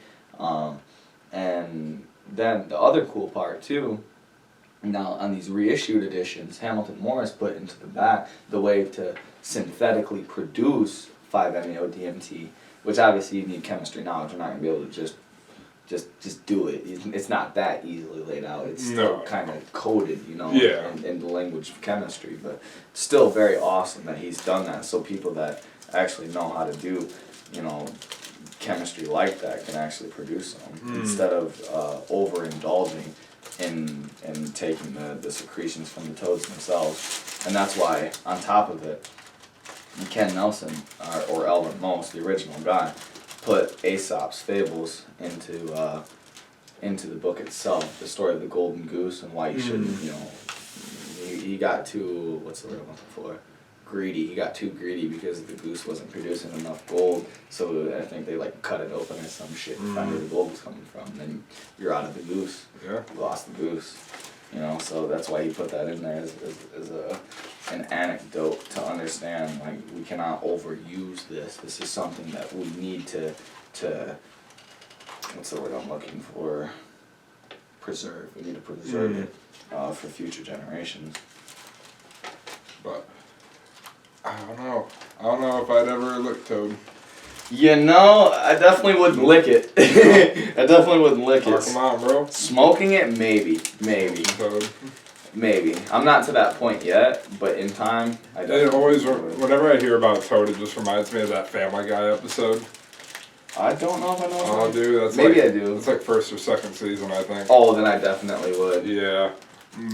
And then the other cool part too, now on these reissued editions, Hamilton Morris put into the back the way to synthetically produce 5-MeO-DMT, which obviously you need chemistry knowledge. You're not going to be able to just do it. It's not that easily laid out. It's still kind of coded, you know, in the language of chemistry, but it's still very awesome that he's done that, so people that actually know how to do, you know, chemistry like that can actually produce them instead of overindulging in taking the secretions from the toads themselves. And that's why, on top of it, Ken Nelson, or Albert Most, the original guy, put Aesop's fables into the book itself, the story of the golden goose and why you shouldn't, you know, he got too, what's the word I'm looking for? Greedy. He got too greedy because the goose wasn't producing enough gold, so I think they like cut it open or some shit to find where the gold was coming from. And then you're out of the goose. Yeah. You lost the goose. You know, so that's why he put that in there as an anecdote to understand, like, we cannot overuse this. This is something that we need to what's the word I'm looking for? Preserve. We need to preserve it for future generations. But I don't know. I don't know if I'd ever lick toad. You know, I definitely wouldn't lick it. I definitely wouldn't lick it. Come on, bro. Smoking it, maybe. Toad. Maybe. I'm not to that point yet, but in time, I definitely It always, whenever I hear about toad, it just reminds me of that Family Guy episode. I don't know if I know. Oh, dude, that's maybe like, I do. It's like first or second season, I think. Oh, then I definitely would. Yeah.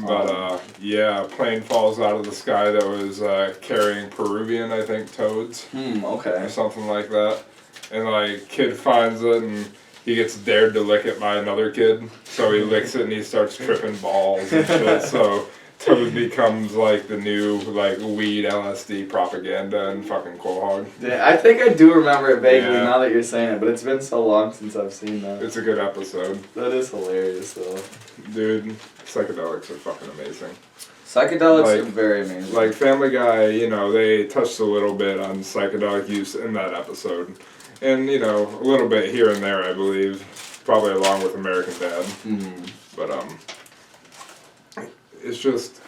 But, yeah, a plane falls out of the sky that was carrying Peruvian, I think, toads. Okay. Or something like that. And, like, kid finds it, and he gets dared to lick it by another kid. So he licks it, and he starts tripping balls and shit. So Toad becomes like the new like weed LSD propaganda and fucking Quahog. Yeah, I think I do remember it vaguely Yeah. now that you're saying it, but it's been so long since I've seen that. It's a good episode. That is hilarious, though. Dude, psychedelics are fucking amazing. Psychedelics are very amazing. Like Family Guy, you know, they touched a little bit on psychedelic use in that episode. And, you know, a little bit here and there, I believe. Probably along with American Dad. Mm-hmm. But, it's just,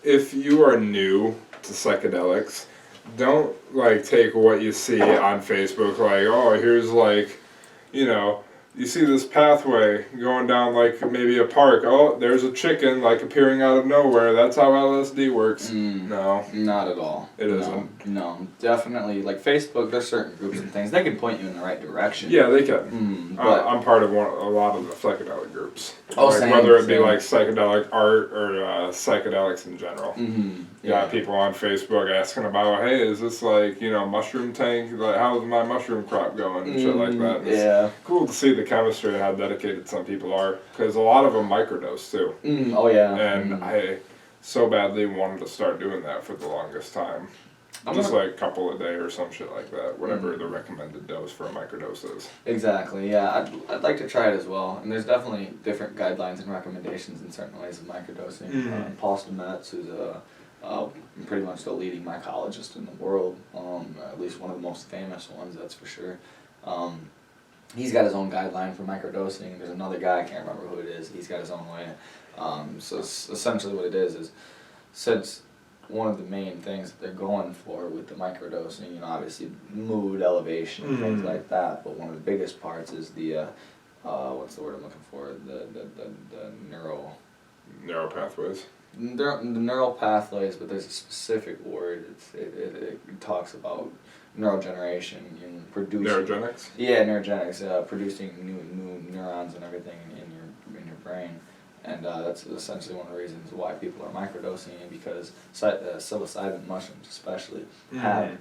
if you are new to psychedelics, don't, like, take what you see on Facebook, like, oh, here's, like, you know, you see this pathway going down, like, maybe a park. Oh, there's a chicken, like, appearing out of nowhere. That's how LSD works. No. Not at all. It isn't. No, definitely. Like, Facebook, there's certain groups and things. They can point you in the right direction. Yeah, they can. But I'm part of a lot of the psychedelic groups. Oh, like, same, whether it be, same. like, psychedelic art or psychedelics in general. Mm-hmm. Yeah, people on Facebook asking about, hey, is this like, you know, mushroom tank? Like, how's my mushroom crop going? And shit like that. And Yeah. It's cool to see the chemistry and how dedicated some people are. Because a lot of them microdose too. Oh, yeah. And I so badly wanted to start doing that for the longest time. Just like a couple a day or some shit like that. Whatever the recommended dose for a microdose is. Exactly, yeah. I'd like to try it as well. And there's definitely different guidelines and recommendations in certain ways of microdosing. Paul Stamets, who's pretty much the leading mycologist in the world, at least one of the most famous ones, that's for sure. He's got his own guideline for microdosing. There's another guy, I can't remember who it is, he's got his own way. So essentially what it is since one of the main things that they're going for with the microdosing, you know, obviously mood elevation and things like that, but one of the biggest parts is the, what's the word I'm looking for, the Neural pathways. the neural pathways, but there's a specific word. It talks about neurogeneration and producing. Neurogenics? Yeah, neurogenics, producing new neurons and everything in your brain, and that's essentially one of the reasons why people are microdosing, because psilocybin mushrooms especially have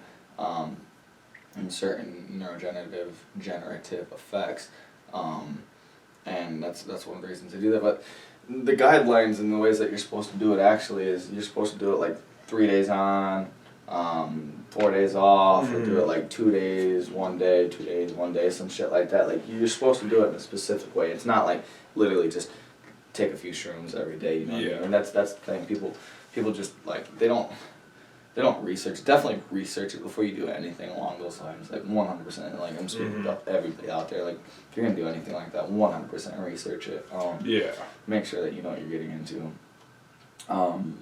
certain neurogenerative effects, and that's one of the reasons they do that. But the guidelines and the ways that you're supposed to do it actually is you're supposed to do it like 3 days on, 4 days off, or do it like 2 days, 1 day, 2 days, 1 day, some shit like that. Like, you're supposed to do it in a specific way. It's not like literally just take a few shrooms every day, you know. Yeah. And that's the thing. People just like they don't research. Definitely research it before you do anything along those lines. Like 100%. Like, I'm speaking to everybody out there. Like, if you're gonna do anything like that, 100% research it. Yeah. Make sure that you know what you're getting into.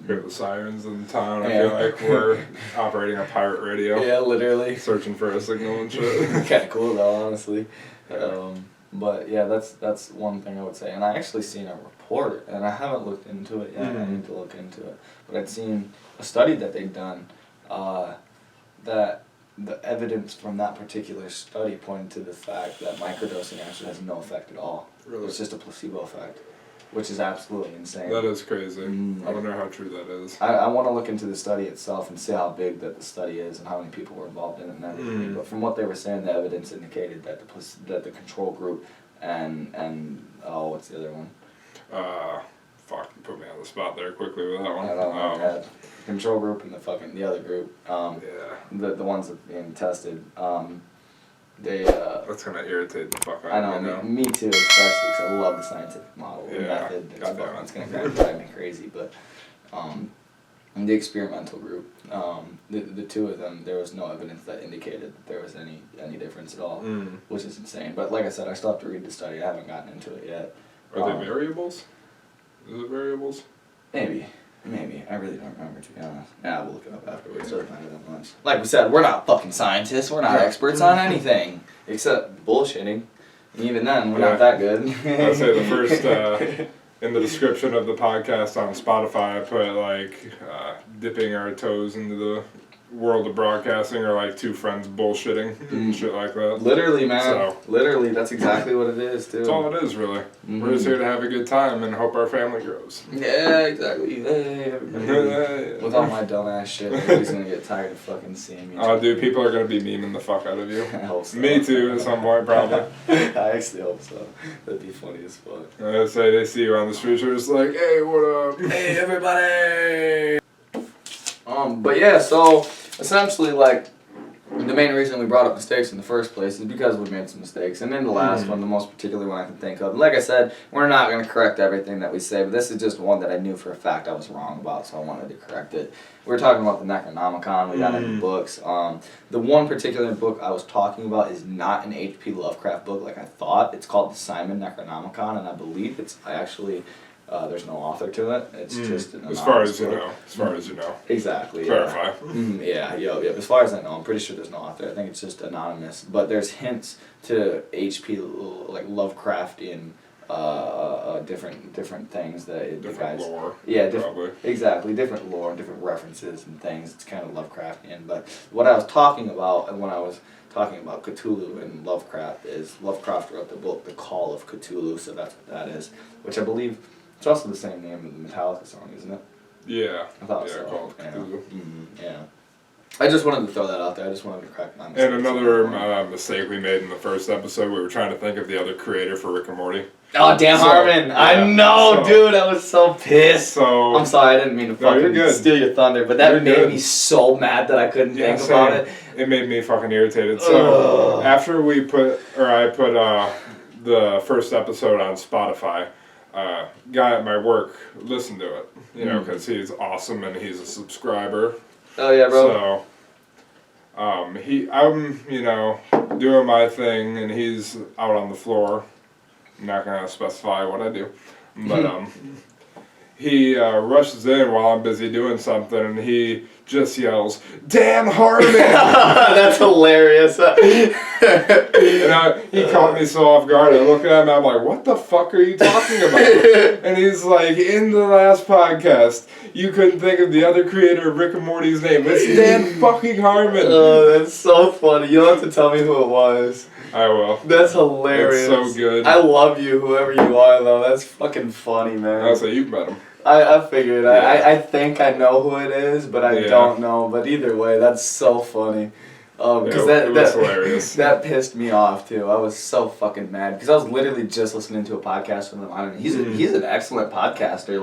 Hear the sirens in town. I Yeah. feel like we're operating a pirate radio. Yeah, literally. Searching for a signal and shit. Kind of cool though, honestly. But yeah, that's one thing I would say. And I actually seen a report, and I haven't looked into it yet. I need to look into it. But I'd seen a study that they'd done, that the evidence from that particular study pointed to the fact that microdosing actually has no effect at all. Really? It's just a placebo effect, which is absolutely insane. That is crazy. I wonder how true that is. I want to look into the study itself and see how big that the study is and how many people were involved in it and everything. But from what they were saying, the evidence indicated that the control group and what's the other one? Fuck, you put me on the spot there quickly with that one. I don't know. Control group and the other group. Yeah. The ones that are being tested. They. That's gonna irritate the fuck out I of me know, now. me too, especially because I love the scientific model. The Yeah, method. goddamn. It's gonna drive me crazy, but. The experimental group, the two of them, there was no evidence that indicated that there was any difference at all, which is insane. But like I said, I still have to read the study. I haven't gotten into it yet. Are they variables? Is it variables? Maybe. I really don't remember, to be honest. Yeah, we'll look it up afterwards. Doesn't matter that much. Like we said, we're not fucking scientists. We're not experts on anything except bullshitting. And even then, we're not that good. I'd say the first. In the description of the podcast on Spotify, I put like dipping our toes into the world of broadcasting are like two friends bullshitting and shit like that. Literally, man. So, literally, that's exactly what it is, too. That's all it is, really. We're just here to have a good time and hope our family grows. Yeah, exactly. Hey, everybody. With all my dumbass shit, everybody's gonna get tired of fucking seeing me. Oh, dude, people are gonna be memeing the fuck out of you. I hope so. Me too, at some point, probably. I actually hope so. That'd be funny as fuck. I say they see you on the streets, they're just like, hey, what up? Hey, everybody! But yeah, so essentially, like, the main reason we brought up mistakes in the first place is because we made some mistakes. And then the last one, the most particular one I can think of. Like I said, we're not going to correct everything that we say, but this is just one that I knew for a fact I was wrong about, so I wanted to correct it. We were talking about the Necronomicon. We got into books. The one particular book I was talking about is not an H.P. Lovecraft book like I thought. It's called the Simon Necronomicon, and I believe it's actually... there's no author to it. It's just an as far as book. you know. As far as you know. Exactly. Clarify. Yeah. As far as I know, I'm pretty sure there's no author. I think it's just anonymous. But there's hints to H.P. like Lovecraftian different things that different guys. Lore. Yeah. Probably. Exactly. Different lore, different references and things. It's kind of Lovecraftian. But what I was talking about when I was talking about Cthulhu and Lovecraft is Lovecraft wrote the book The Call of Cthulhu, so that's what that is, which I believe it's also the same name of the Metallica song, isn't it? Yeah. I thought so. Called Cthulhu. Yeah. I just wanted to throw that out there. I just wanted to correct my And another mistake we made in the first episode, we were trying to think of the other creator for Rick and Morty. Oh, Dan Harmon! Yeah, I know, dude. I was so pissed. So I'm sorry, I didn't mean to fucking steal your thunder, but that made me so mad that I couldn't think about it. It made me fucking irritated. So after I put the first episode on Spotify, guy at my work listened to it, you know, because he's awesome and he's a subscriber. Oh yeah, bro. So, I'm, you know, doing my thing and he's out on the floor. I'm not gonna specify what I do, but he rushes in while I'm busy doing something and he just yells, "Dan Harmon!" That's hilarious. And he caught me so off guard. I look at him, I'm like, "What the fuck are you talking about?" And he's like, "In the last podcast, you couldn't think of the other creator of Rick and Morty's name. It's Dan fucking Harmon." Oh, that's so funny. You'll have to tell me who it was. I will. That's hilarious. It's so good. I love you, whoever you are, though. That's fucking funny, man. I'll say you've met him. I figured. Yeah. I think I know who it is, but I don't know. But either way, that's so funny. Because it was hilarious. That pissed me off too. I was so fucking mad because I was literally just listening to a podcast from him. I don't know. He's an excellent podcaster.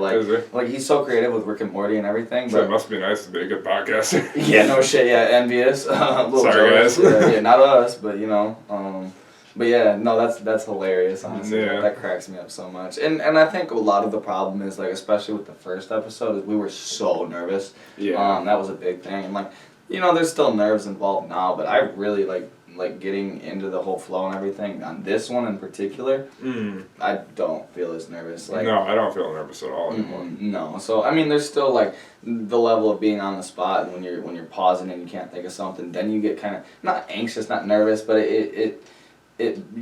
Like he's so creative with Rick and Morty and everything. So but it must be nice to be a good podcaster. Yeah, no shit. Yeah, envious. Sorry, guys. Yeah, not us, but you know. But yeah, no, that's hilarious. Honestly, that cracks me up so much. And I think a lot of the problem is like, especially with the first episode, is we were so nervous. Yeah. That was a big thing. And like, you know, there's still nerves involved now, but I really like getting into the whole flow and everything on this one in particular. I don't feel as nervous. Like, no, I don't feel nervous at all anymore. No. So I mean, there's still like the level of being on the spot, and when you're pausing and you can't think of something, then you get kind of not anxious, not nervous, but it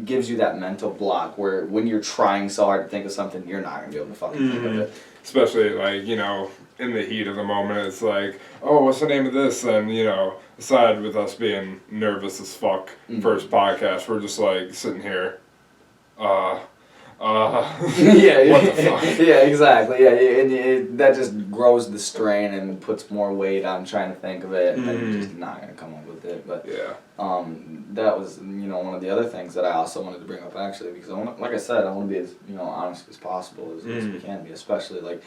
gives you that mental block where when you're trying so hard to think of something, you're not going to be able to fucking think of it. Especially, like, you know, in the heat of the moment, it's like, oh, what's the name of this? And, you know, aside with us being nervous as fuck, first podcast, we're just, like, sitting here, Yeah, what the fuck? Yeah, exactly. Yeah, and that just grows the strain and puts more weight on trying to think of it, and then you're just not going to come up with it. But yeah. That was, you know, one of the other things that I also wanted to bring up, actually, because like I said, I want to be as, you know, honest as possible as we can be, especially like,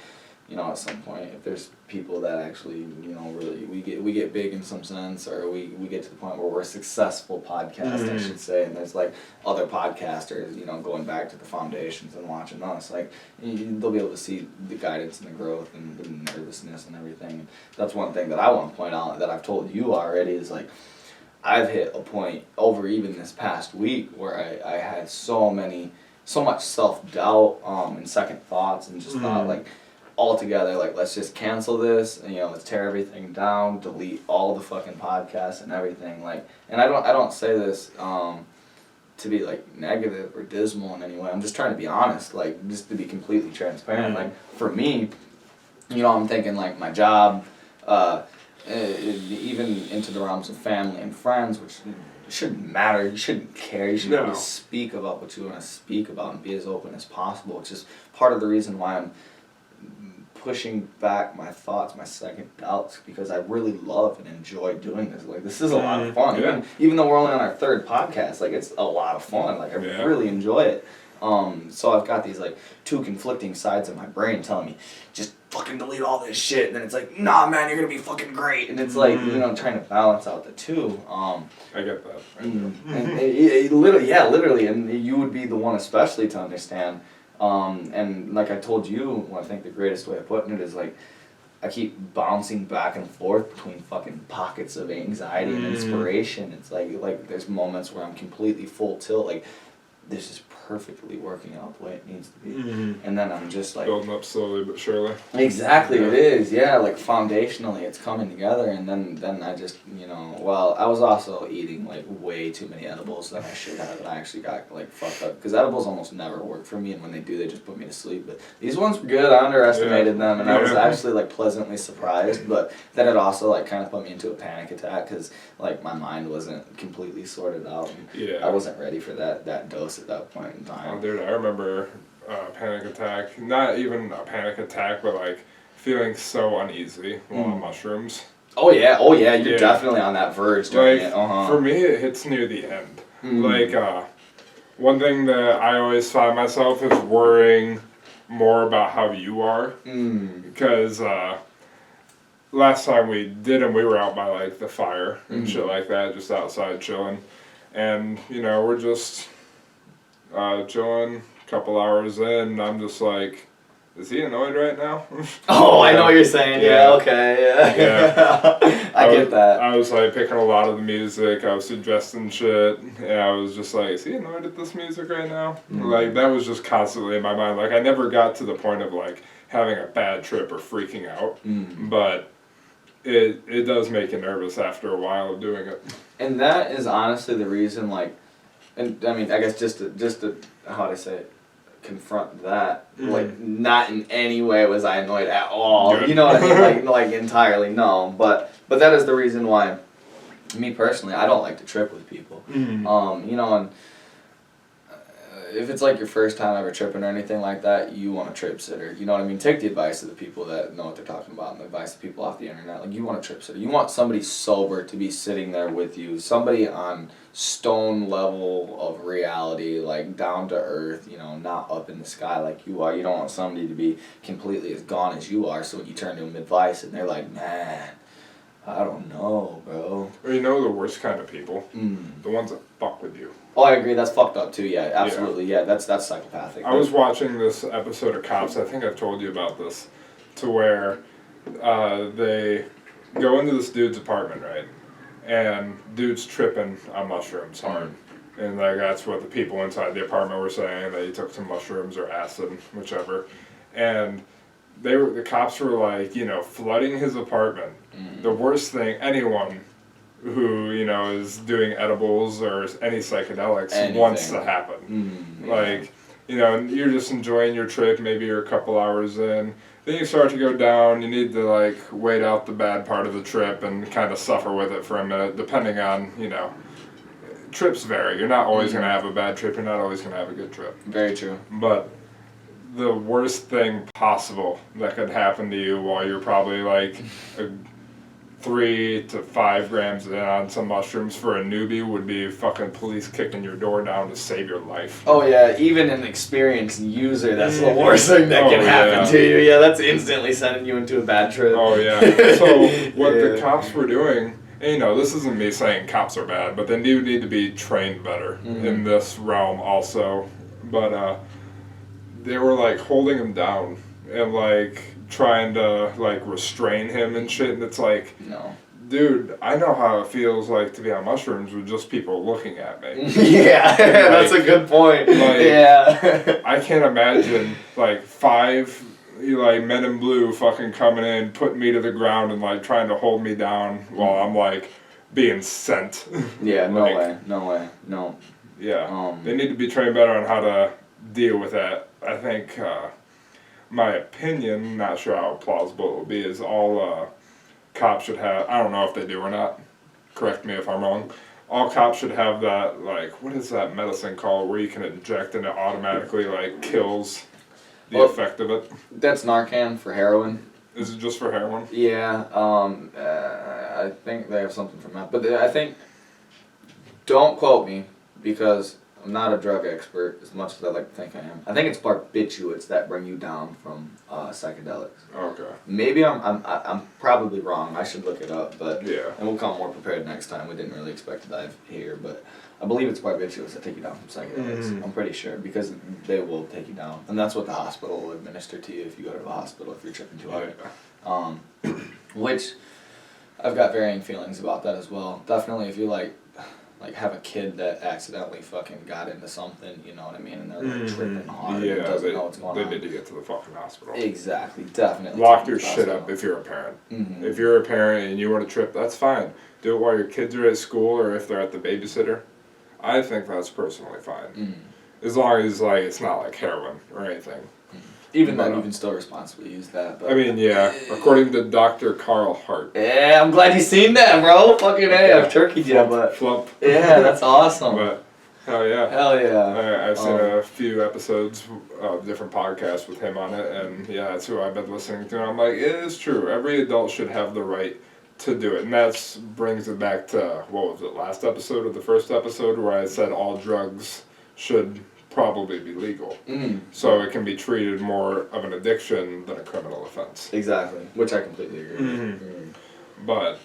you know, at some point, if there's people that actually, you know, really we get big in some sense, or we get to the point where we're a successful podcast, I should say, and there's like other podcasters, you know, going back to the foundations and watching us, like they'll be able to see the guidance and the growth and the nervousness and everything. And that's one thing that I want to point out that I've told you already is like, I've hit a point over even this past week where I had so much self-doubt and second thoughts and just thought like altogether like let's just cancel this and, you know, let's tear everything down, delete all the fucking podcasts and everything, like, and I don't say this to be like negative or dismal in any way. I'm just trying to be honest, like just to be completely transparent. Like for me, you know, I'm thinking like my job, even into the realms of family and friends, which shouldn't matter. You shouldn't care. You should be able to speak about what you want to speak about and be as open as possible, which is part of the reason why I'm pushing back my thoughts, my second doubts, because I really love and enjoy doing this. Like, this is a lot of fun. Even though we're only on our third podcast, like, it's a lot of fun. Like, I really enjoy it. So I've got these, like, two conflicting sides of my brain telling me, just fucking delete all this shit. And then it's like, nah, man, you're gonna be fucking great. And it's like, you know, trying to balance out the two. I get that. And it literally, and you would be the one especially to understand. And like I told you, I think the greatest way of putting it is, like, I keep bouncing back and forth between fucking pockets of anxiety and inspiration. It's like there's moments where I'm completely full tilt, like, this is perfectly working out the way it needs to be. And then I'm just like... building up slowly but surely. Exactly, it is, yeah, like, foundationally it's coming together, and then I just, you know, well, I was also eating, like, way too many edibles than I should have, and I actually got, like, fucked up, because edibles almost never work for me, and when they do, they just put me to sleep, but these ones were good. I underestimated them, and I was actually, like, pleasantly surprised, but then it also, like, kind of put me into a panic attack, because, like, my mind wasn't completely sorted out, and I wasn't ready for that dose at that point in time. Oh, dude, I remember a panic attack. Not even a panic attack, but, like, feeling so uneasy while on mushrooms. Oh yeah, you're definitely on that verge during it. For me, it hits near the end. Like, one thing that I always find myself is worrying more about how you are. Because last time we did them, we were out by, like, the fire and shit like that, just outside chilling. And, you know, we're just chilling, a couple hours in, and I'm just like, is he annoyed right now? Oh, I know what you're saying. Yeah, okay, yeah. I get that. I was, like, picking a lot of the music, I was suggesting shit, and I was just like, is he annoyed at this music right now? Like, that was just constantly in my mind. Like, I never got to the point of, like, having a bad trip or freaking out, but it does make you nervous after a while of doing it. And that is honestly the reason, like, and I mean, I guess just to how do I say it, confront that, like, not in any way was I annoyed at all. Good. You know what I mean? Like entirely, no. But that is the reason why, me personally, I don't like to trip with people. You know, and if it's like your first time ever tripping or anything like that, you want a trip sitter. You know what I mean? Take the advice of the people that know what they're talking about and the advice of people off the internet. Like, you want a trip sitter. You want somebody sober to be sitting there with you. Somebody on stone level of reality, like, down to earth, you know, not up in the sky like you are. You don't want somebody to be completely as gone as you are, so when you turn to them advice and they're like, man, I don't know, bro. Or, you know, the worst kind of people? The ones that fuck with you. Oh, I agree. That's fucked up too. Yeah, absolutely. Yeah, that's psychopathic. I was watching this episode of Cops. I think I've told you about this, to where they go into this dude's apartment, right? And dude's tripping on mushrooms hard, and like that's what the people inside the apartment were saying, that he took some mushrooms or acid, whichever. And the cops were like, you know, flooding his apartment. The worst thing anyone who, you know, is doing edibles or any psychedelics wants to happen. Like, you know, you're just enjoying your trip, maybe you're a couple hours in, then you start to go down, you need to, like, wait out the bad part of the trip and kind of suffer with it for a minute, depending on, you know, trips vary. You're not always going to have a bad trip, you're not always going to have a good trip. Very true. But the worst thing possible that could happen to you while you're probably, like, 3 to 5 grams in on some mushrooms for a newbie would be fucking police kicking your door down to save your life. Oh yeah, even an experienced user, that's the worst thing that can happen to you. Yeah, that's instantly sending you into a bad trip. Oh yeah. So what the cops were doing, and, you know, this isn't me saying cops are bad, but they do need to be trained better in this realm also. But they were, like, holding him down and, like, trying to, like, restrain him and shit, and it's like, no, dude, I know how it feels like to be on mushrooms with just people looking at me. Yeah, like, that's a good point. Like, yeah. I can't imagine, like, 5, like, men in blue fucking coming in, putting me to the ground and, like, trying to hold me down while I'm, like, being sent. Yeah, no way, no. Yeah, they need to be trained better on how to deal with that. I think, my opinion, not sure how plausible it will be, is all cops should have, I don't know if they do or not, correct me if I'm wrong, all cops should have that, like, what is that medicine called where you can inject and it automatically, like, kills the effect of it? That's Narcan for heroin. Is it just for heroin? Yeah, I think they have something from that. But I think, don't quote me, because I'm not a drug expert as much as I like to think I am. I think it's barbiturates that bring you down from psychedelics. Okay. Maybe I'm probably wrong. I should look it up, but Yeah. and we'll come more prepared next time. We didn't really expect to dive here, but I believe it's barbiturates that take you down from psychedelics. I'm pretty sure because they will take you down, and that's what the hospital will administer to you if you go to the hospital if you're tripping too hard. Which I've got varying feelings about that as well. Definitely, if you like have a kid that accidentally fucking got into something, you know what I mean, and they're like tripping hard and doesn't know what's going on. They need to get to the fucking hospital. Exactly, definitely. Lock your shit up if you're a parent. Mm-hmm. If you're a parent and you want to trip, that's fine. Do it while your kids are at school or if they're at the babysitter. I think that's personally fine. Mm-hmm. As long as like it's not like heroin or anything. Even then, you can still responsibly use that. But, I mean, yeah. According to Dr. Carl Hart. Yeah, I'm glad you seen that, bro. Fucking A, I've turkeyed you, but... Flump. Yeah, that's awesome. But, hell yeah. Hell yeah. I've seen a few episodes of different podcasts with him on it, and yeah, that's who I've been listening to. And I'm like, it is true. Every adult should have the right to do it. And that brings it back to, what was it, last episode or the first episode, where I said all drugs should probably be legal. So it can be treated more of an addiction than a criminal offense. Exactly, which I completely agree with. But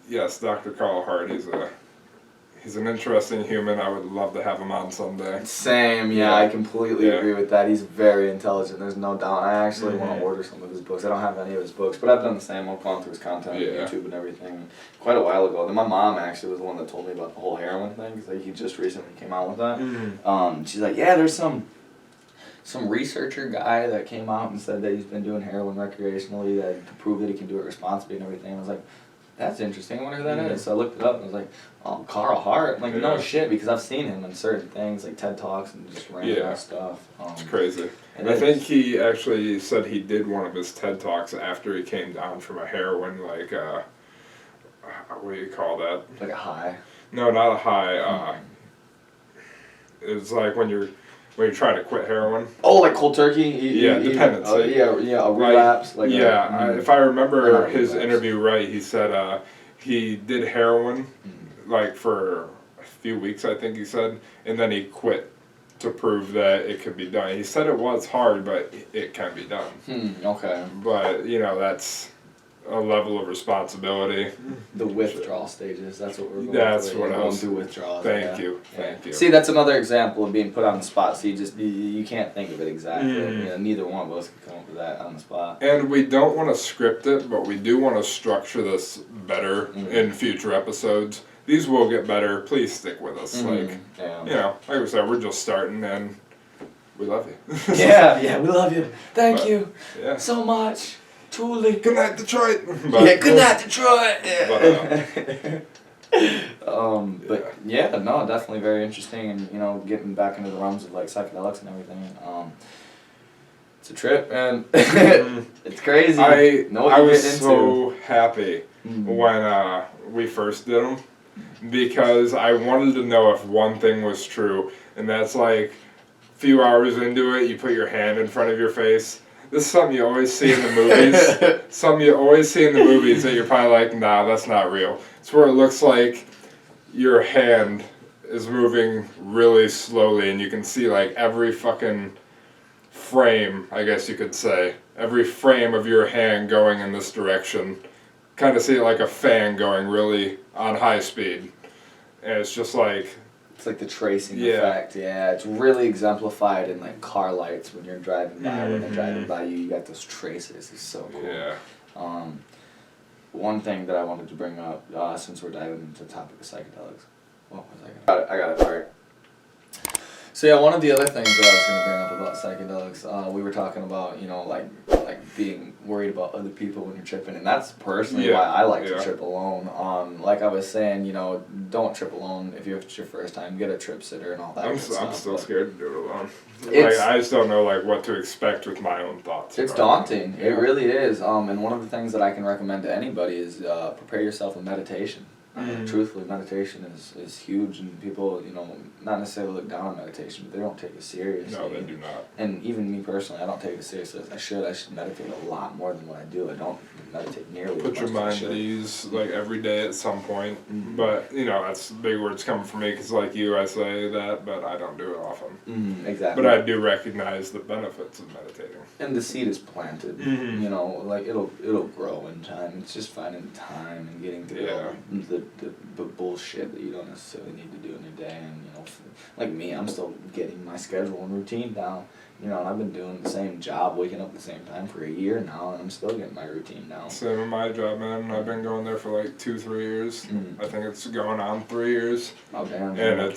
yes, Dr. Carl Hart, he's an interesting human. I would love to have him on someday. Same, yeah, I completely agree with that. He's very intelligent, there's no doubt. I actually want to order some of his books. I don't have any of his books, but I've done the same. I've gone through his content on YouTube and everything quite a while ago. Then my mom actually was the one that told me about the whole heroin thing, because he just recently came out with that. She's like, yeah, there's some researcher guy that came out and said that he's been doing heroin recreationally to prove that he can do it responsibly and everything. I was like, that's interesting. I wonder who that is. So I looked it up and I was like, oh, Carl Hart. I'm like, no shit, because I've seen him in certain things like TED Talks and just random stuff. It's crazy. I think he actually said he did one of his TED Talks after he came down from a heroin, like, what do you call that? Like a high? No, not a high. It's like when you're trying to quit heroin. Oh, like cold turkey? Dependency. A relapse. If I remember his interview right, he said he did heroin like for a few weeks, I think he said, and then he quit to prove that it could be done. He said it was hard, but it can be done. Okay. But, that's a level of responsibility. The withdrawal stages, that's what we're going That's through. what I was... Going through withdrawals. Thank you. See, that's another example of being put on the spot, so you can't think of it exactly. Neither one of us can come up with that on the spot. And we don't want to script it, but we do want to structure this better in future episodes. These will get better. Please stick with us. Like I said, we're just starting, and we love you. yeah, we love you. Thank you so much. Truly. Good night, Detroit. Good night, Detroit. Definitely very interesting, and getting back into the realms of like psychedelics and everything. It's a trip, and it's crazy. I was so happy when we first did them, because I wanted to know if one thing was true, and that's like a few hours into it, you put your hand in front of your face. This is something you always see in the movies. Something you always see in the movies that you're probably like, nah, that's not real. It's where it looks like your hand is moving really slowly, and you can see like every fucking frame, I guess you could say, every frame of your hand going in this direction. Kind of see it like a fan going really on high speed. And it's just like... It's like the tracing effect, it's really exemplified in like car lights when you're driving by. When they're driving by you, you got those traces. It's so cool. Yeah. One thing that I wanted to bring up, since we're diving into the topic of psychedelics. What was I got it. Alright. So yeah, one of the other things that I was gonna bring up about psychedelics, we were talking about, you know, like being worried about other people when you're tripping, and that's personally why I like to trip alone. Like I was saying, you know, don't trip alone if it's your first time. Get a trip sitter and all that. I'm stuff, still scared to do it alone. Like I just don't know like what to expect with my own thoughts. It's daunting. It really is. And one of the things that I can recommend to anybody is prepare yourself with meditation. Truthfully, meditation is huge, and people, you know, not necessarily look down on meditation, but they don't take it seriously. No, they do not. And even me personally, I don't take it seriously as I should. I should meditate a lot more than what I do. I don't meditate nearly as much. Put your mind at ease, like every day at some point. But you know, that's big words coming from me, because like you, I say that, but I don't do it often. Exactly. But I do recognize the benefits of meditating. And the seed is planted. You know, like it'll grow in time. It's just finding time and getting through the bullshit that you don't necessarily need to do in your day. And you know, like me, I'm still getting my schedule and routine down. You know, and I've been doing the same job, waking up at the same time for a year now, and I'm still getting my routine down. Same with my job, man. I've been going there for like 2-3 years. I think it's going on 3 years. Oh damn! And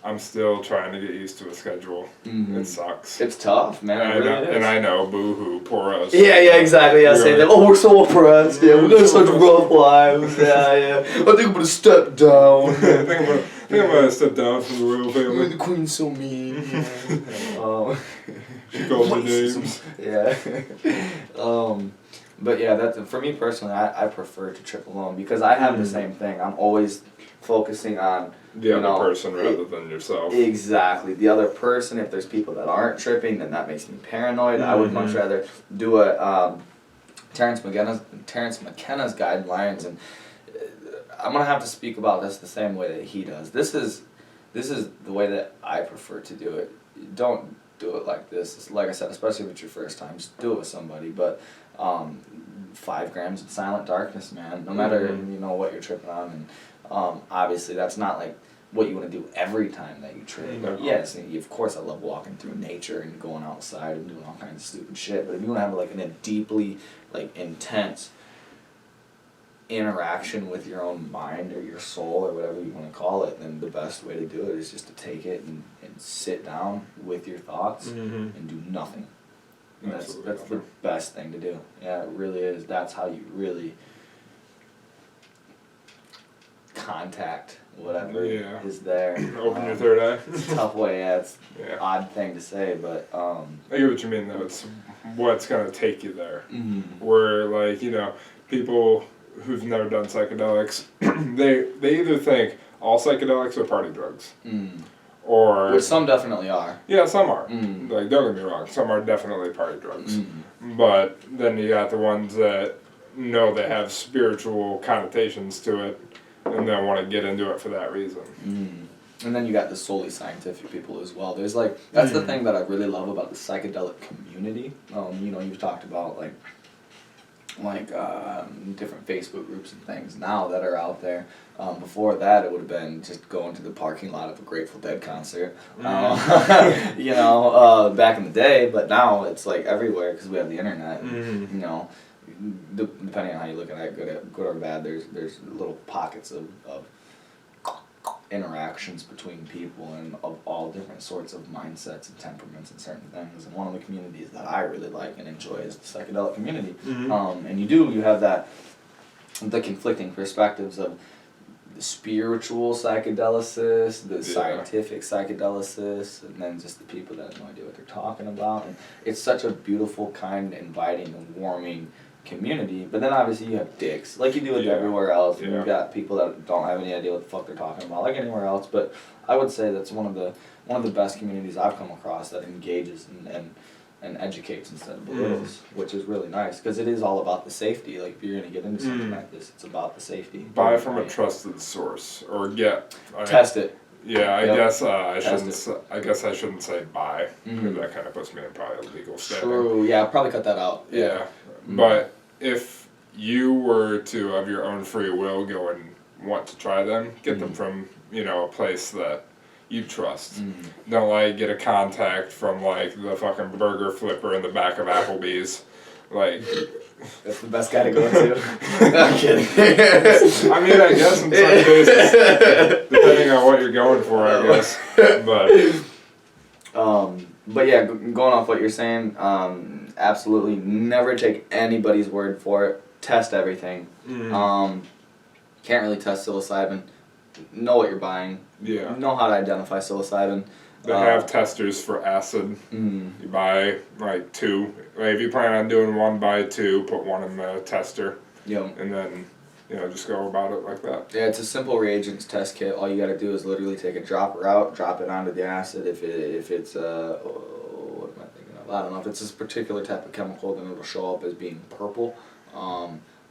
I'm still trying to get used to a schedule. It sucks. It's tough, man. It really is. And I know, boo-hoo, poor us. Yeah, exactly. I say that. Oh, we're so oppressed. Yeah, we got such rough lives. Yeah. I think I'm gonna step down. I think I'm gonna step down from the royal family. The queen's so mean. She calls me names. Yeah. But yeah, that's for me personally. I prefer to trip alone because I have the same thing. I'm always focusing on the other person rather than yourself. Exactly. The other person. If there's people that aren't tripping, then that makes me paranoid. I would much rather do a Terrence McKenna's guidelines, and I'm gonna have to speak about this the same way that he does. This is the way that I prefer to do it. Don't do it like this. It's, like I said, especially if it's your first time, just do it with somebody. But 5 grams of silent darkness, man. No matter you know what you're tripping on, and obviously that's not like what you want to do every time that you trip. But yes, of course I love walking through nature and going outside and doing all kinds of stupid shit. But if you want to have like a deeply intense interaction with your own mind or your soul or whatever you want to call it, then the best way to do it is just to take it and sit down with your thoughts and do nothing. And that's the best thing to do. Yeah, it really is. That's how you really contact whatever is there. Open your third eye. It's a tough way, it's an odd thing to say, but I get what you mean though. It's what's gonna take you there. Where like, you know, people who've never done psychedelics, they either think all psychedelics are party drugs. Or which some definitely are. Yeah, some are. Like, don't get me wrong, some are definitely party drugs. But then you got the ones that know they have spiritual connotations to it and then want to get into it for that reason. And then you got the solely scientific people as well. There's like, that's the thing that I really love about the psychedelic community. You know, you've talked about like different Facebook groups and things now that are out there. Before that, it would have been just going to the parking lot of a Grateful Dead concert, you know, back in the day. But now it's like everywhere because we have the internet. And, you know, depending on how you look at it, good or bad, there's little pockets of interactions between people and of all different sorts of mindsets and temperaments and certain things. And one of the communities that I really like and enjoy is the psychedelic community. And you have the conflicting perspectives of the spiritual psychedelicists, the scientific psychedelicists, and then just the people that have no idea what they're talking about. And it's such a beautiful, kind, inviting, and warming community. But then obviously you have dicks, like you do with everywhere else. And you've got people that don't have any idea what the fuck they're talking about, like anywhere else. But I would say that's one of the best communities I've come across that engages and educates instead of belittles, which is really nice because it is all about the safety. Like if you're gonna get into something like this, it's about the safety. Buy from a trusted source or test it. Yeah, I guess I shouldn't say buy because that kind of puts me in probably a legal standing. True. Yeah, I'll probably cut that out. Yeah. But if you were to, of your own free will, go and want to try them, get them from, you know, a place that you trust. Don't, like, get a contact from, like, the fucking burger flipper in the back of Applebee's. Like... That's the best guy to go to. I'm kidding. I mean, I guess in some cases, depending on what you're going for, I guess. But... But yeah, going off what you're saying, absolutely never take anybody's word for it. Test everything. Can't really test psilocybin. Know what you're buying. Yeah. Know how to identify psilocybin. They have testers for acid. You buy like 2. Like, if you plan on doing 1, buy 2. Put 1 in the tester. Yep. And then, just go about it like that. Yeah, it's a simple reagents test kit. All you got to do is literally take a dropper out, drop it onto the acid. If it's what am I thinking of? I don't know. If it's this particular type of chemical, then it'll show up as being purple,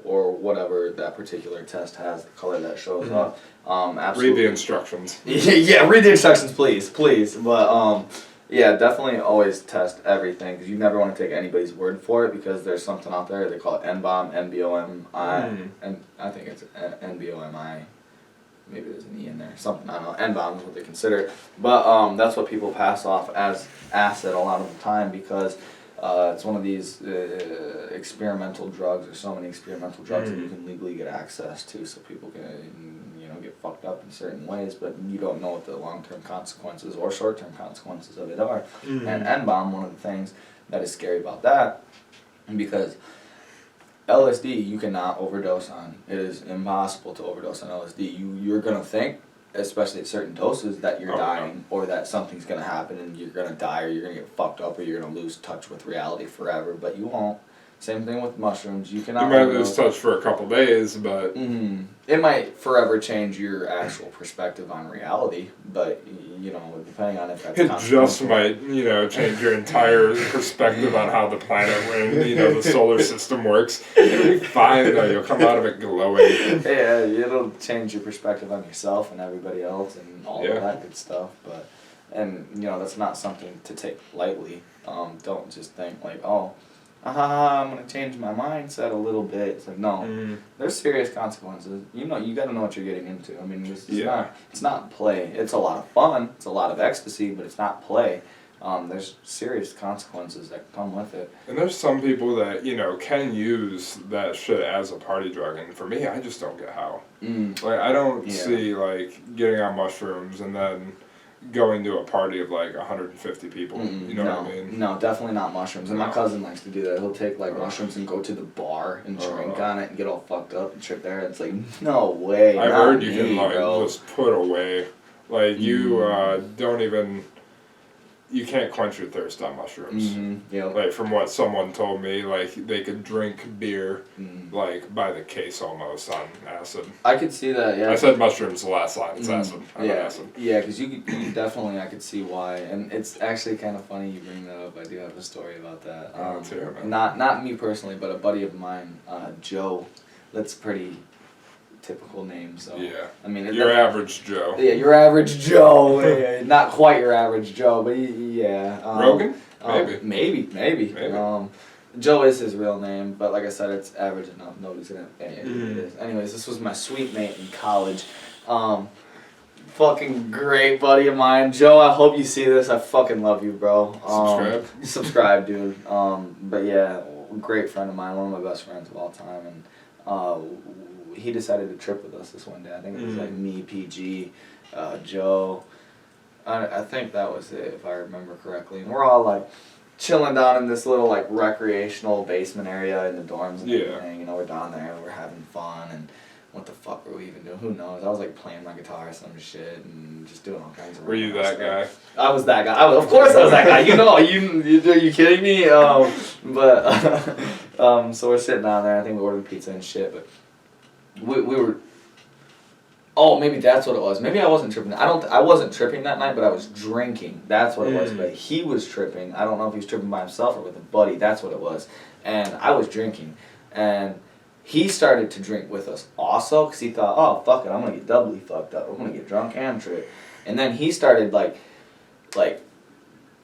or whatever that particular test has, the color that shows up. Absolutely. Read the instructions. Yeah, read the instructions, please. But yeah, definitely always test everything, because you never want to take anybody's word for it, because there's something out there, they call it NBOM, NBOMI, and I think it's NBOMI. Maybe there's an E in there, something, I don't know. NBOM is what they consider it. But that's what people pass off as acid a lot of the time, because it's one of these experimental drugs. There's so many experimental drugs that you can legally get access to, so people can get fucked up in certain ways, but you don't know what the long-term consequences or short-term consequences of it are. And NBOM, one of the things that is scary about that, because LSD you cannot overdose on. It is impossible to overdose on LSD. You're gonna think, especially at certain doses, that you're dying, or that something's gonna happen and you're gonna die, or you're gonna get fucked up, or you're gonna lose touch with reality forever. But you won't. Same thing with mushrooms. You cannot. You might lose touch for a couple days, but it might forever change your actual perspective on reality. But depending on if that's it just might change your entire perspective on how the planet and the solar system works. It'll be fine though. You'll come out of it glowing. Yeah, it'll change your perspective on yourself and everybody else and all of that good stuff. But that's not something to take lightly. Don't just think like, I'm gonna change my mindset a little bit. It's like, no, there's serious consequences. You gotta know what you're getting into. I mean, it's not play. It's a lot of fun. It's a lot of ecstasy, but it's not play. There's serious consequences that come with it. And there's some people that can use that shit as a party drug, and for me, I just don't get how. Like, I don't see like getting on mushrooms and then going to a party of like 150 people. You know what I mean? No, definitely not mushrooms. And my cousin likes to do that. He'll take like mushrooms and go to the bar and drink on it and get all fucked up and trip there. It's like, no way. I've heard you can like just put away. Like you don't even. You can't quench your thirst on mushrooms. Like from what someone told me, like they could drink beer like by the case almost on acid. I could see that, yeah. I said mushrooms the last line. It's acid. Acid. Yeah, because you definitely, I could see why, and it's actually kind of funny you bring that up. I do have a story about that. Not me personally, but a buddy of mine, Joe. That's pretty typical name, so I mean, your average Joe. Yeah, your average Joe. Not quite your average Joe, but yeah. Rogan? Maybe. Joe is his real name, but like I said, it's average enough. Nobody's gonna. It is. Anyways, this was my sweet mate in college. Fucking great buddy of mine, Joe. I hope you see this. I fucking love you, bro. Subscribe, dude. But yeah, great friend of mine. One of my best friends of all time, and he decided to trip with us this one day. I think it was like me, PG, Joe. I think that was it, if I remember correctly. And we're all like chilling down in this little like recreational basement area in the dorms and everything. We're down there, we're having fun, and what the fuck were we even doing? Who knows? I was like playing my guitar or some shit and just doing all kinds of. Were you that guy? I was that guy. Of course I was that guy. Are you kidding me? So we're sitting down there. I think we ordered pizza and shit, but. We were. Oh, maybe that's what it was. Maybe I wasn't tripping. I wasn't tripping that night, but I was drinking. That's what it was. But he was tripping. I don't know if he was tripping by himself or with a buddy. That's what it was. And I was drinking, and he started to drink with us also, because he thought, oh fuck it, I'm gonna get doubly fucked up. I'm gonna get drunk and trip. And then he started like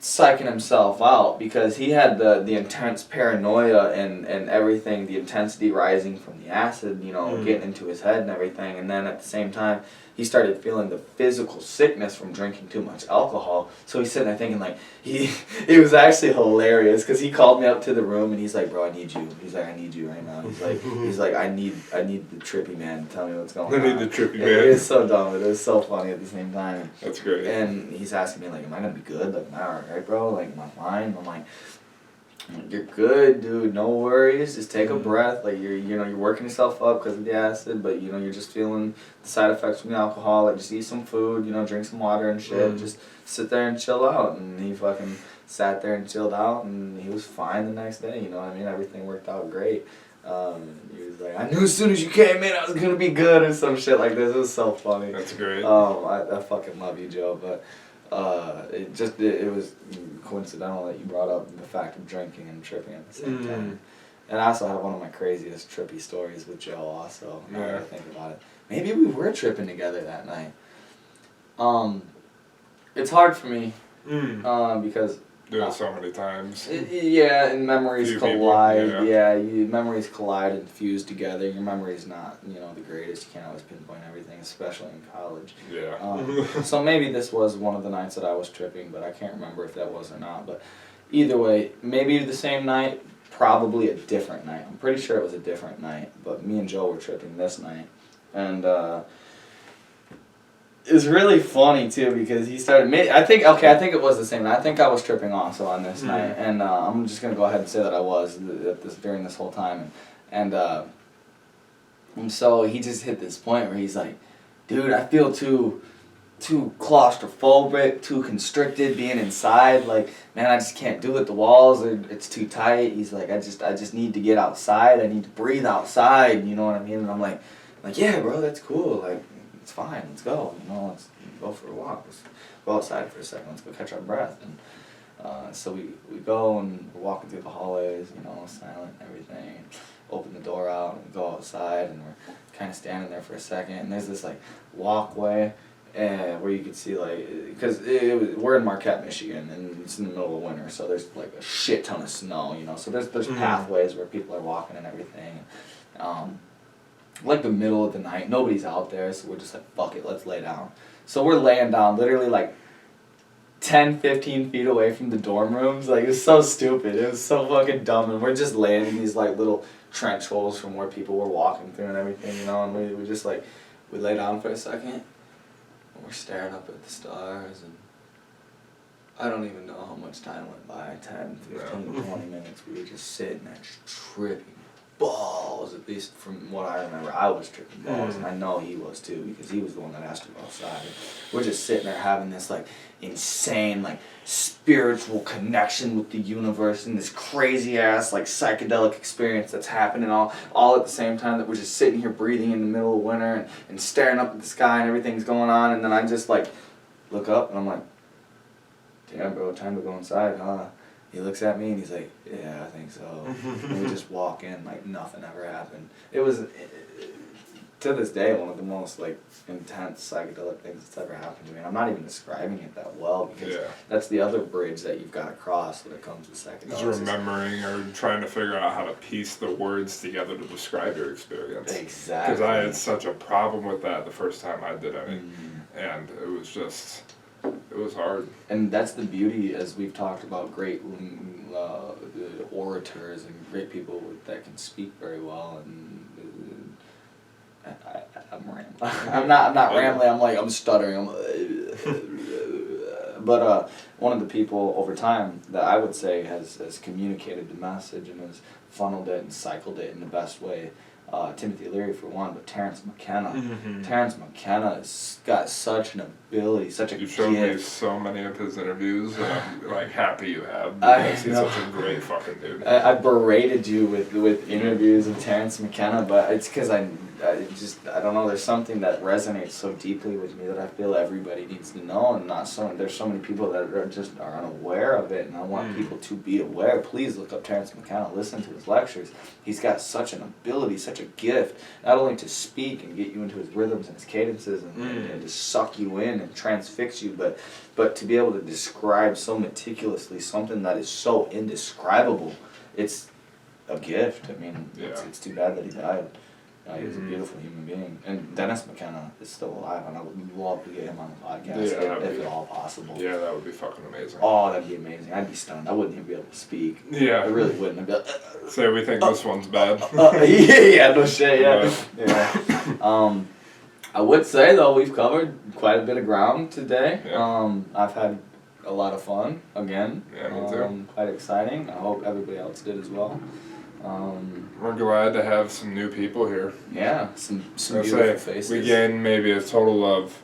psyching himself out, because he had the intense paranoia and everything, the intensity rising from the acid, getting into his head and everything. And then at the same time, he started feeling the physical sickness from drinking too much alcohol. So he's sitting there thinking like, it was actually hilarious because he called me up to the room and he's like, bro, I need you. He's like, I need you right now. He's like, I need the trippy man to tell me what's going on. I need the trippy man. It was so dumb, but it was so funny at the same time. That's great. And he's asking me like, am I gonna be good? Like, am I alright, bro? Like, am I fine? I'm like, you're good, dude. No worries. Just take a breath. Like you're working yourself up because of the acid, but you're just feeling the side effects from the alcohol. Like just eat some food. Drink some water and shit. Just sit there and chill out. And he fucking sat there and chilled out, and he was fine the next day. You know what I mean? Everything worked out great. He was like, I knew as soon as you came in, I was gonna be good or some shit like this. It was so funny. That's great. I fucking love you, Joe, but. It was coincidental that you brought up the fact of drinking and tripping at the same time. And I also have one of my craziest trippy stories with Joe also, now that I think about it. Maybe we were tripping together that night. It's hard for me, because... Do it so many times. And memories Few collide. people, Memories collide and fuse together. Your memory's not, the greatest. You can't always pinpoint everything, especially in college. Yeah. So maybe this was one of the nights that I was tripping, but I can't remember if that was or not. But either way, maybe the same night, probably a different night. I'm pretty sure it was a different night, but me and Joe were tripping this night. And, it's really funny too because he started. I think it was the same night. I think I was tripping also on this night, and I'm just gonna go ahead and say that I was during this whole time, and so he just hit this point where he's like, "Dude, I feel too claustrophobic, too constricted being inside. Like, man, I just can't do it. The walls it's too tight." He's like, "I just need to get outside. I need to breathe outside." You know what I mean? And I'm like, yeah, bro, that's cool. Like. It's fine, let's go, let's go for a walk, let's go outside for a second, let's go catch our breath. And so we go and we're walking through the hallways, silent and everything, open the door out and go outside, and we're kind of standing there for a second, and there's this walkway where you could see because we're in Marquette, Michigan, and it's in the middle of winter, so there's a shit ton of snow, so there's pathways where people are walking and everything. The middle of the night, nobody's out there, so we're just like, fuck it, let's lay down. So we're laying down literally 10, 15 feet away from the dorm rooms. It was so stupid, it was so fucking dumb, and we're just laying in these little trench holes from where people were walking through and everything, and we just we lay down for a second, and we're staring up at the stars, and I don't even know how much time went by, 10, 15, 20 minutes, we were just sitting there just tripping balls, at least from what I remember. I was tripping balls, and I know he was too, because he was the one that asked to go outside. We're just sitting there having this insane spiritual connection with the universe, and this crazy ass psychedelic experience that's happening all at the same time, that we're just sitting here breathing in the middle of winter and staring up at the sky and everything's going on, and then I just look up and I'm like, damn bro, time to go inside, huh? He looks at me and he's like, yeah, I think so. And we just walk in like nothing ever happened. It was, to this day, one of the most intense psychedelic things that's ever happened to me. And I'm not even describing it that well, because that's the other bridge that you've got to cross when it comes to psychedelics. Just remembering or trying to figure out how to piece the words together to describe your experience. Exactly. Because I had such a problem with that the first time I did it. And it was just... It was hard. And that's the beauty, as we've talked about, great orators and great people that can speak very well. And I'm rambling. I'm not rambling. I'm stuttering. But one of the people over time that I would say has communicated the message and has funneled it and cycled it in the best way. Timothy Leary for one, but Terrence McKenna. Terrence McKenna has got such an ability, such a gift. You showed me so many of his interviews, and I'm happy you have, because he's such a great fucking dude. I berated you with interviews of Terrence McKenna, but it's because I don't know, there's something that resonates so deeply with me that I feel everybody needs to know, and there's so many people that are unaware of it, and I want people to be aware. Please look up Terrence McKenna, listen to his lectures. He's got such an ability, such a gift, not only to speak and get you into his rhythms and his cadences and to suck you in and transfix you, but to be able to describe so meticulously something that is so indescribable. It's a gift. I mean, it's too bad that he died. He was a beautiful human being. And Dennis McKenna is still alive, and I would love to get him on the podcast if at all possible. Yeah, that would be fucking amazing. Oh, that'd be amazing. I'd be stunned. I wouldn't even be able to speak. Yeah. I really wouldn't. I'd be like, Say we think this one's bad. yeah, no shit, yeah. I would say, though, we've covered quite a bit of ground today. Yeah. I've had a lot of fun, again. Yeah, me too. Quite exciting. I hope everybody else did as well. We're glad to have some new people here. Yeah, some beautiful faces. We gained maybe a total of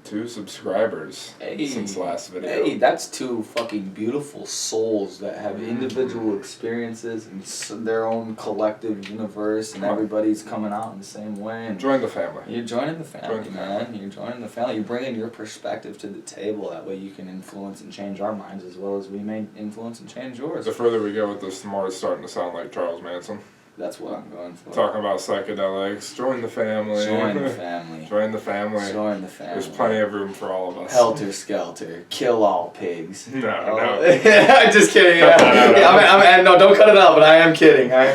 2 subscribers since last video. Hey, that's 2 fucking beautiful souls that have individual experiences and their own collective universe, and everybody's coming out in the same way. And join the family. You're joining the family, man. You're joining the family. You're bringing your perspective to the table. That way you can influence and change our minds as well as we may influence and change yours. The further we go with this, the more it's starting to sound like Charles Manson. That's what I'm going for. Talking about psychedelics. Join the family. Join the family. Join the family. Join the family. There's plenty of room for all of us. Helter skelter. Kill all pigs. No. I'm just kidding. Yeah. No, don't cut it out, but I am kidding. Yeah,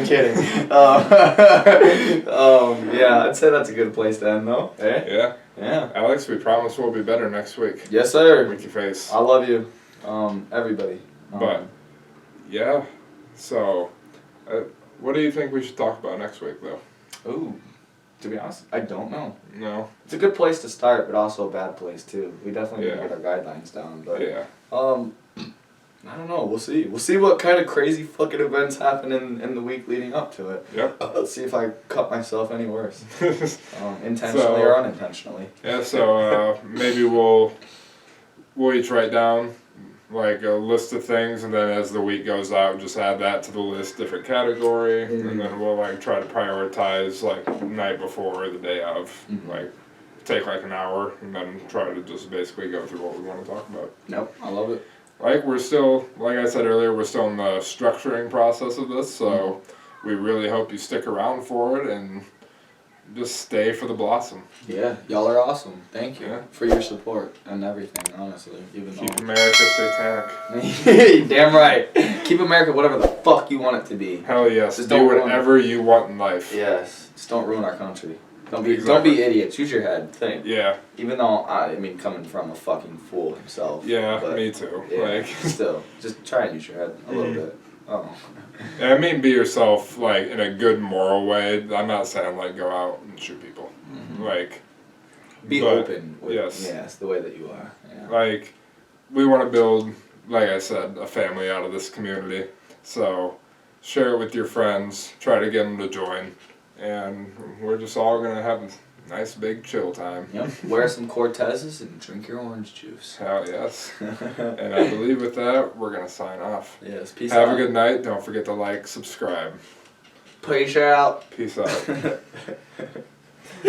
I'd say that's a good place to end, though. Eh? Yeah. Yeah. Alex, we promise we'll be better next week. Yes, sir. With your face. I love you. Everybody. But, yeah. So... what do you think we should talk about next week, though? Ooh, to be honest, I don't know. No? It's a good place to start, but also a bad place, too. We definitely need to get our guidelines down, but... Yeah. I don't know, we'll see. We'll see what kind of crazy fucking events happen in the week leading up to it. Yep. Let's see if I cut myself any worse. Intentionally or unintentionally. Yeah, so maybe we'll each write down like a list of things, and then as the week goes out, just add that to the list, different category, and then we'll like try to prioritize like the night before or the day of, like take like an hour, and then try to just basically go through what we want to talk about. Nope, I love it. Like we're still, like I said earlier, we're still in the structuring process of this, so we really hope you stick around for it and just stay for the blossom. Yeah, y'all are awesome. Thank you for your support and everything, honestly. Keep America satanic. Damn right. Keep America whatever the fuck you want it to be. Hell yes. Just do whatever you want in life. Yes. Just don't ruin our country. Don't be idiots. Use your head. Think. Yeah. Even though coming from a fucking fool himself. Yeah, me too. Yeah, like still, just try and use your head a little bit. Oh. Yeah, I mean, be yourself, like, in a good moral way. I'm not saying, like, go out and shoot people. Like... Be open. Yes, the way that you are. Yeah. Like, we want to build, like I said, a family out of this community. So, share it with your friends. Try to get them to join. And we're just all going to have a nice big chill time. Yep. Wear some Cortezes and drink your orange juice. Hell yes. And I believe with that, we're going to sign off. Yes, peace out. Have a good night. Don't forget to like, subscribe. Peace out. Peace out.